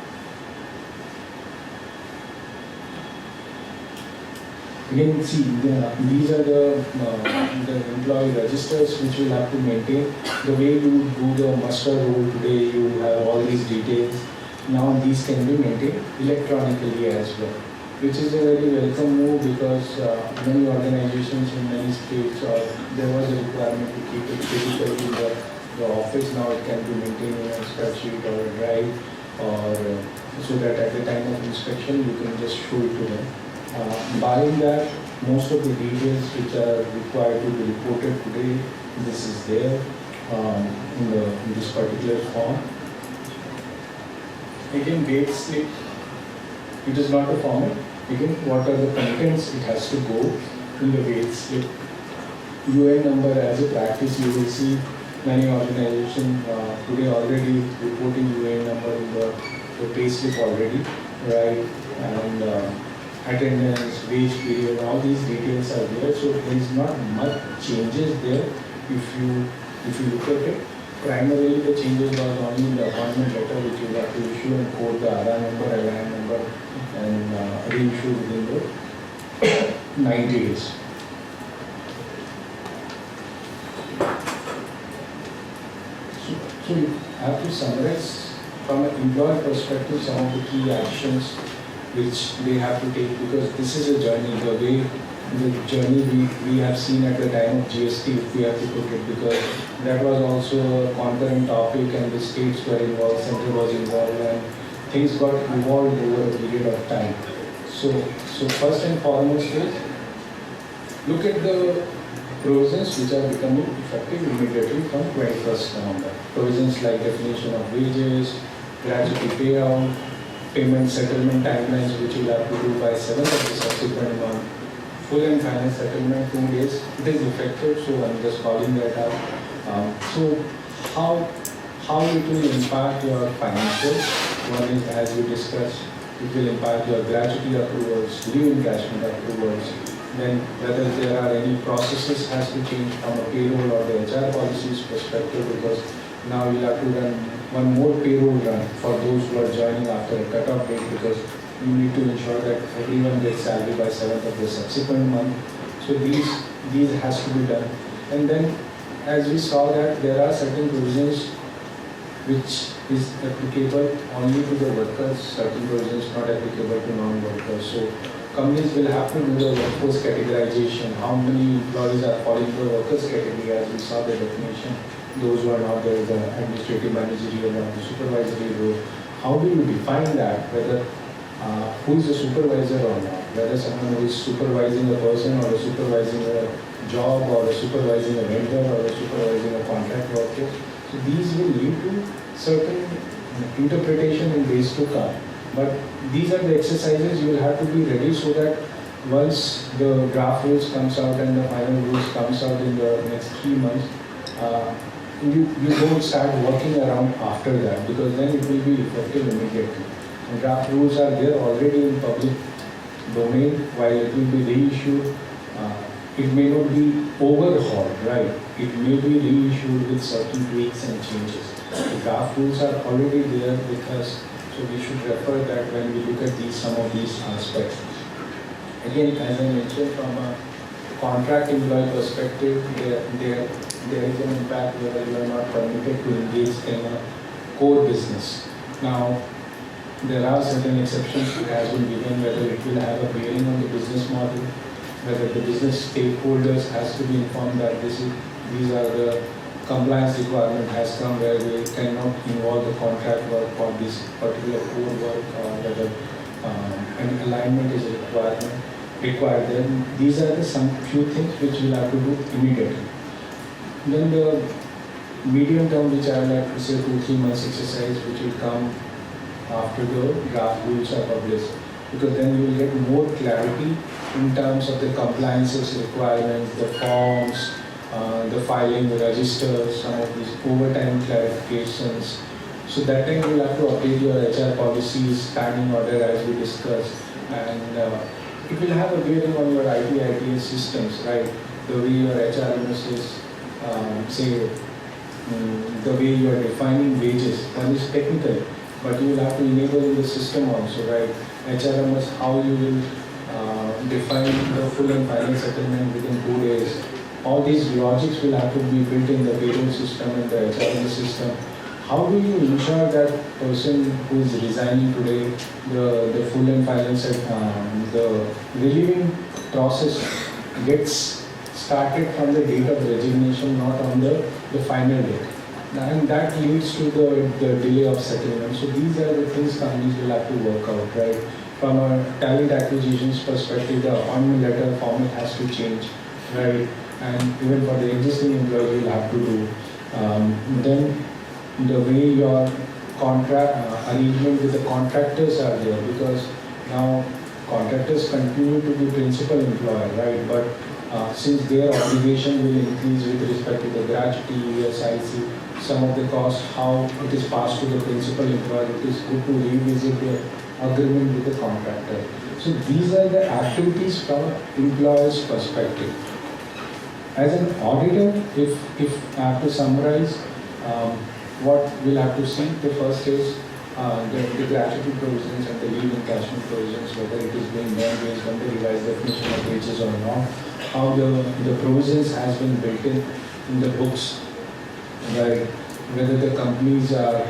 Again, see, these are the employee registers which we'll have to maintain. The way you do the muster roll today, you have all these details. Now these can be maintained electronically as well, which is a very welcome move because many organizations in many states, there was a requirement to keep it physically in the office. Now it can be maintained in a spreadsheet or a drive, or so that at the time of inspection you can just show it to them. Barring that, most of the details which are required to be reported today, this is there in this particular form. Again, date slip, it is not a format. Again, what are the contents, it has to go in the date slip. UN number as a practice, you will see many organizations today already reporting UN number in the pay slip already, right? And attendance, wage period, all these details are there. So there is not much changes there if you look at it. Primarily the changes was only in the appointment letter which you have to issue and quote the Aadhaar number, LIN number, and reissue within the 90 days. So you have to summarize from an employer perspective some of the key actions which they have to take, because this is a journey. The journey we have seen at the time of GST, if we have to put it, because that was also a concurrent topic and the states were involved, center was involved, and things got evolved over a period of time. So first and foremost is look at the provisions which are becoming effective immediately from 21st November. Provisions like definition of wages, gratuity payout, payment settlement timelines which you will have to do by 7th of the subsequent month, full and final settlement 2 days. It is effective, so I'm just calling that out. So how it will impact your financials? One is, as we discussed, it will impact your gratuity approvals, leave encashment approvals. Then whether there are any processes has to change from a payroll or the HR policies perspective, because now you'll have to run one more payroll run for those who are joining after a cutoff date, because you need to ensure that everyone gets salary by 7th of the subsequent month. So these has to be done. And then as we saw that there are certain provisions which is applicable only to the workers, certain provisions not applicable to non-workers. So companies will have to do the workforce categorization. How many employees are falling to the workers category? As we saw the definition, those who are not there, the administrative, managerial, or the supervisory role. How do you define that? Whether who is a supervisor or not? Whether someone who is supervising a person or supervising a job or supervising a vendor or supervising a contract worker. So these will lead to certain interpretation in days to come. But these are the exercises you will have to be ready so that once the draft rules comes out and the final rules comes out in the next 3 months, you don't start working around after that, because then it will be effective immediately. And draft rules are there already in public domain. While it will be reissued, it may not be overhauled, right? It may be reissued with certain tweaks and changes. The draft rules are already there with us, so we should refer that when we look at some of these aspects. Again, as I mentioned, from a contract employee perspective, there is an impact where you are not permitted to engage in a core business. Now, there are certain exceptions that has been given, whether it will have a bearing on the business model, whether the business stakeholders has to be informed that these are the compliance requirement has come where we cannot involve the contract work for this particular core work, or whether an alignment is required. Then these are some few things which we'll have to do immediately. Then the medium term, which I would like to say 2-3 months exercise, which will come after the draft rules are published, because then you will get more clarity in terms of the compliances requirements, the forms, the filing, the registers, some of these overtime clarifications. So that time you will have to update your HR policies, standing order as we discussed, and it will have a bearing on your ITS systems, right? The way your HRMS say, the way you are defining wages. One is technical, but you will have to enable in the system also, right? HRMS, how you will define the full and final settlement within 2 days. All these logics will have to be built in the payroll system and the HRMS system. How do you ensure that person who is resigning today, the full and final the relieving process gets started from the date of resignation, not on the final date. And that leads to the delay of settlement. So these are the things companies will have to work out, right? From a talent acquisitions perspective, the appointment letter format has to change, right? And even for the existing employees, you'll have to do. Then the way your contract arrangement with the contractors are there, because now contractors continue to be principal employer, right? But since their obligation will increase with respect to the gratuity, ESIC, some of the costs, how it is passed to the principal employer, it is good to revisit the agreement with the contractor. So these are the activities from employer's perspective. As an auditor, if I have to summarize, what we'll have to see, the first is the gratuity provisions and the leave encashment provisions, whether it is being done based on the revised definition of wages or not, how the provisions has been built in the books, right? Whether the companies are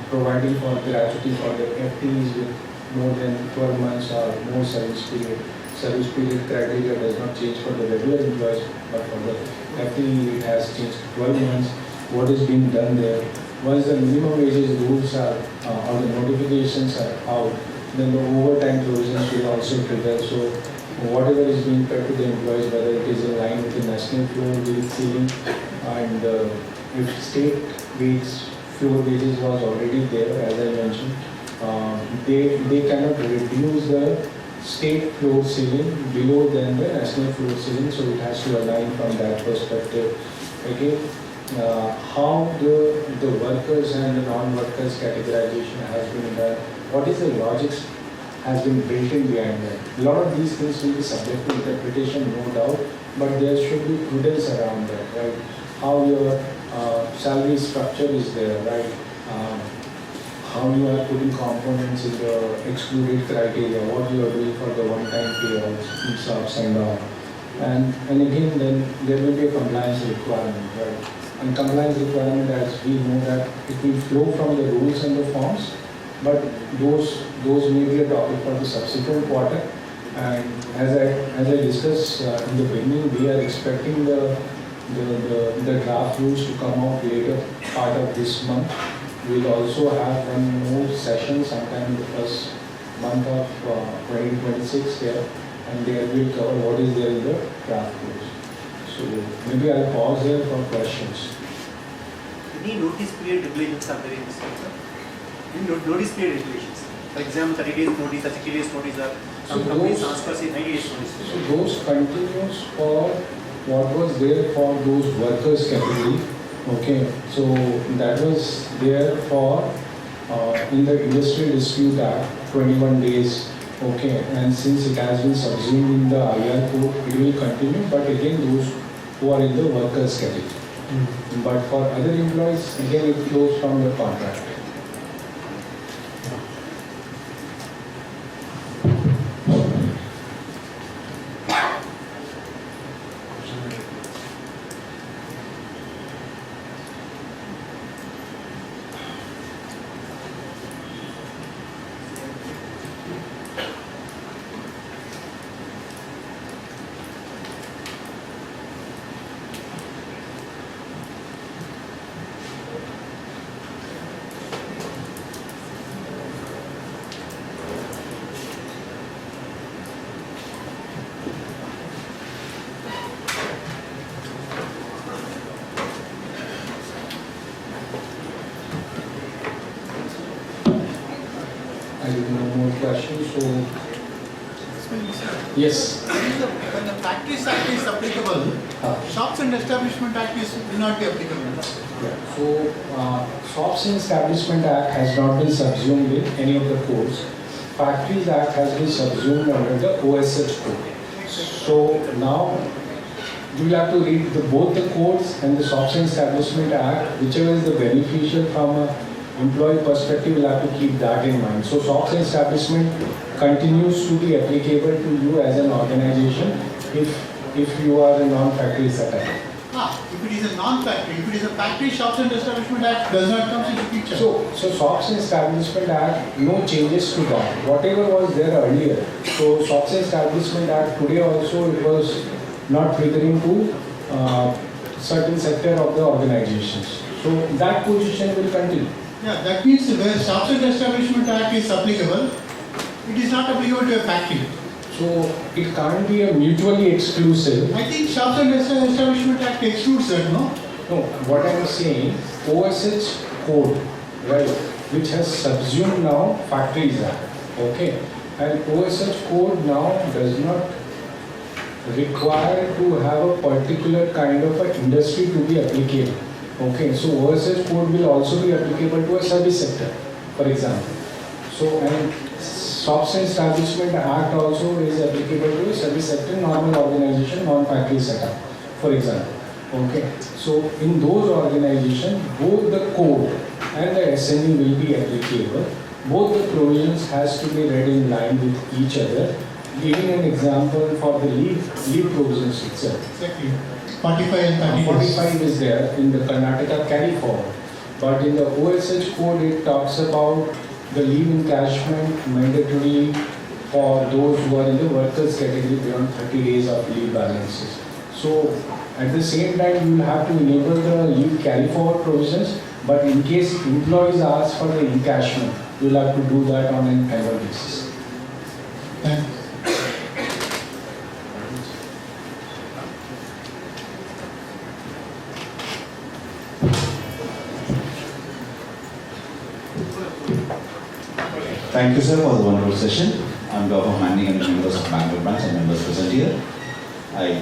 providing for gratuity for the FTEs with more than 12 months or more service period. Service period criteria does not change for the regular employees, but for the FTE it has changed to 12 months. What is being done there? Once the minimum wages rules are or the notifications are out, then the overtime provisions will also trigger. So whatever is being paid to the employees, whether it is in line with the national floor wage ceiling, and if state wage floor wages was already there, as I mentioned, they cannot reduce the state floor ceiling below than the national floor ceiling, so it has to align from that perspective. Again, how the workers and the non-workers categorization has been done, what is the logics has been built in behind that. A lot of these things will be subject to interpretation, no doubt, but there should be prudence around that, right? How your salary structure is there, right? How you are putting components in the excluded criteria, what you are doing for the one-time payouts, ESOPs and all. And again, then there will be a compliance requirement, right? And compliance requirement, as we know, that it will flow from the rules and the forms, but those may be a topic for the subsequent quarter. And as I discussed in the beginning, we are expecting the draft rules to come out later part of this month. We'll also have one more session sometime in the first month of 2026 here, and there we'll cover what is there in the draft rules. So maybe I'll pause here for questions. Any notice period regulations are there in this sector? Any notice period regulations? For example, 30 days notice or 60 days notice or some So companies those- ask us a 90 days notice. So those continues for what was there for those workers category. Okay, so that was there for in the Industrial Dispute Act 21 days. Okay, and since it has been subsumed in the IR code, it will continue. But again, those who are in the workers category. But for other employees, again, it flows from the contract. I have no more questions, so yes. When the Factories Act is applicable, Shops and Establishment Act will not be applicable. Yeah. So, Shops and Establishment Act has not been subsumed in any of the codes. Factories Act has been subsumed under the OSH code. So now you will have to read both the codes and the Shops and Establishment Act, whichever is the beneficial from a employee perspective, will have to keep that in mind. So shops and establishment continues to be applicable to you as an organization if you are a non-factory setup. If it is a non-factory, if it is a factory, Shops and Establishment Act does not come into picture. So Shops and Establishment Act, no changes to that. Whatever was there earlier. So Shops and Establishment Act today also it was not triggering to certain sector of the organizations. So that position will continue. Yeah, that means where Shops and Establishment Act is applicable, it is not applicable to a factory. So it can't be a mutually exclusive. I think Shops and Establishment Act excludes that, no? No, what I am saying, OSH code, right, which has subsumed now Factories Act, okay, and OSH code now does not require to have a particular kind of an industry to be applicable. Okay, so OSH code will also be applicable to a service sector, for example. So, and Shops and Establishment Act also is applicable to a service sector, normal organization, non-factory setup, for example. Okay, so in those organizations, both the code and the SME will be applicable. Both the provisions has to be read in line with each other. Giving an example for the leave provisions itself. Exactly. 45 and 30 days. 45 is there in the Karnataka carry forward, but in the OSH code it talks about the leave encashment mandatory for those who are in the workers category beyond 30 days of leave balances. So at the same time you will have to enable the leave carry forward provisions, but in case employees ask for the encashment, you will have to do that on an annual basis. Thanks. Thank you, sir, for the wonderful session. On behalf of Manning and members of Bangalore branch and members present here, I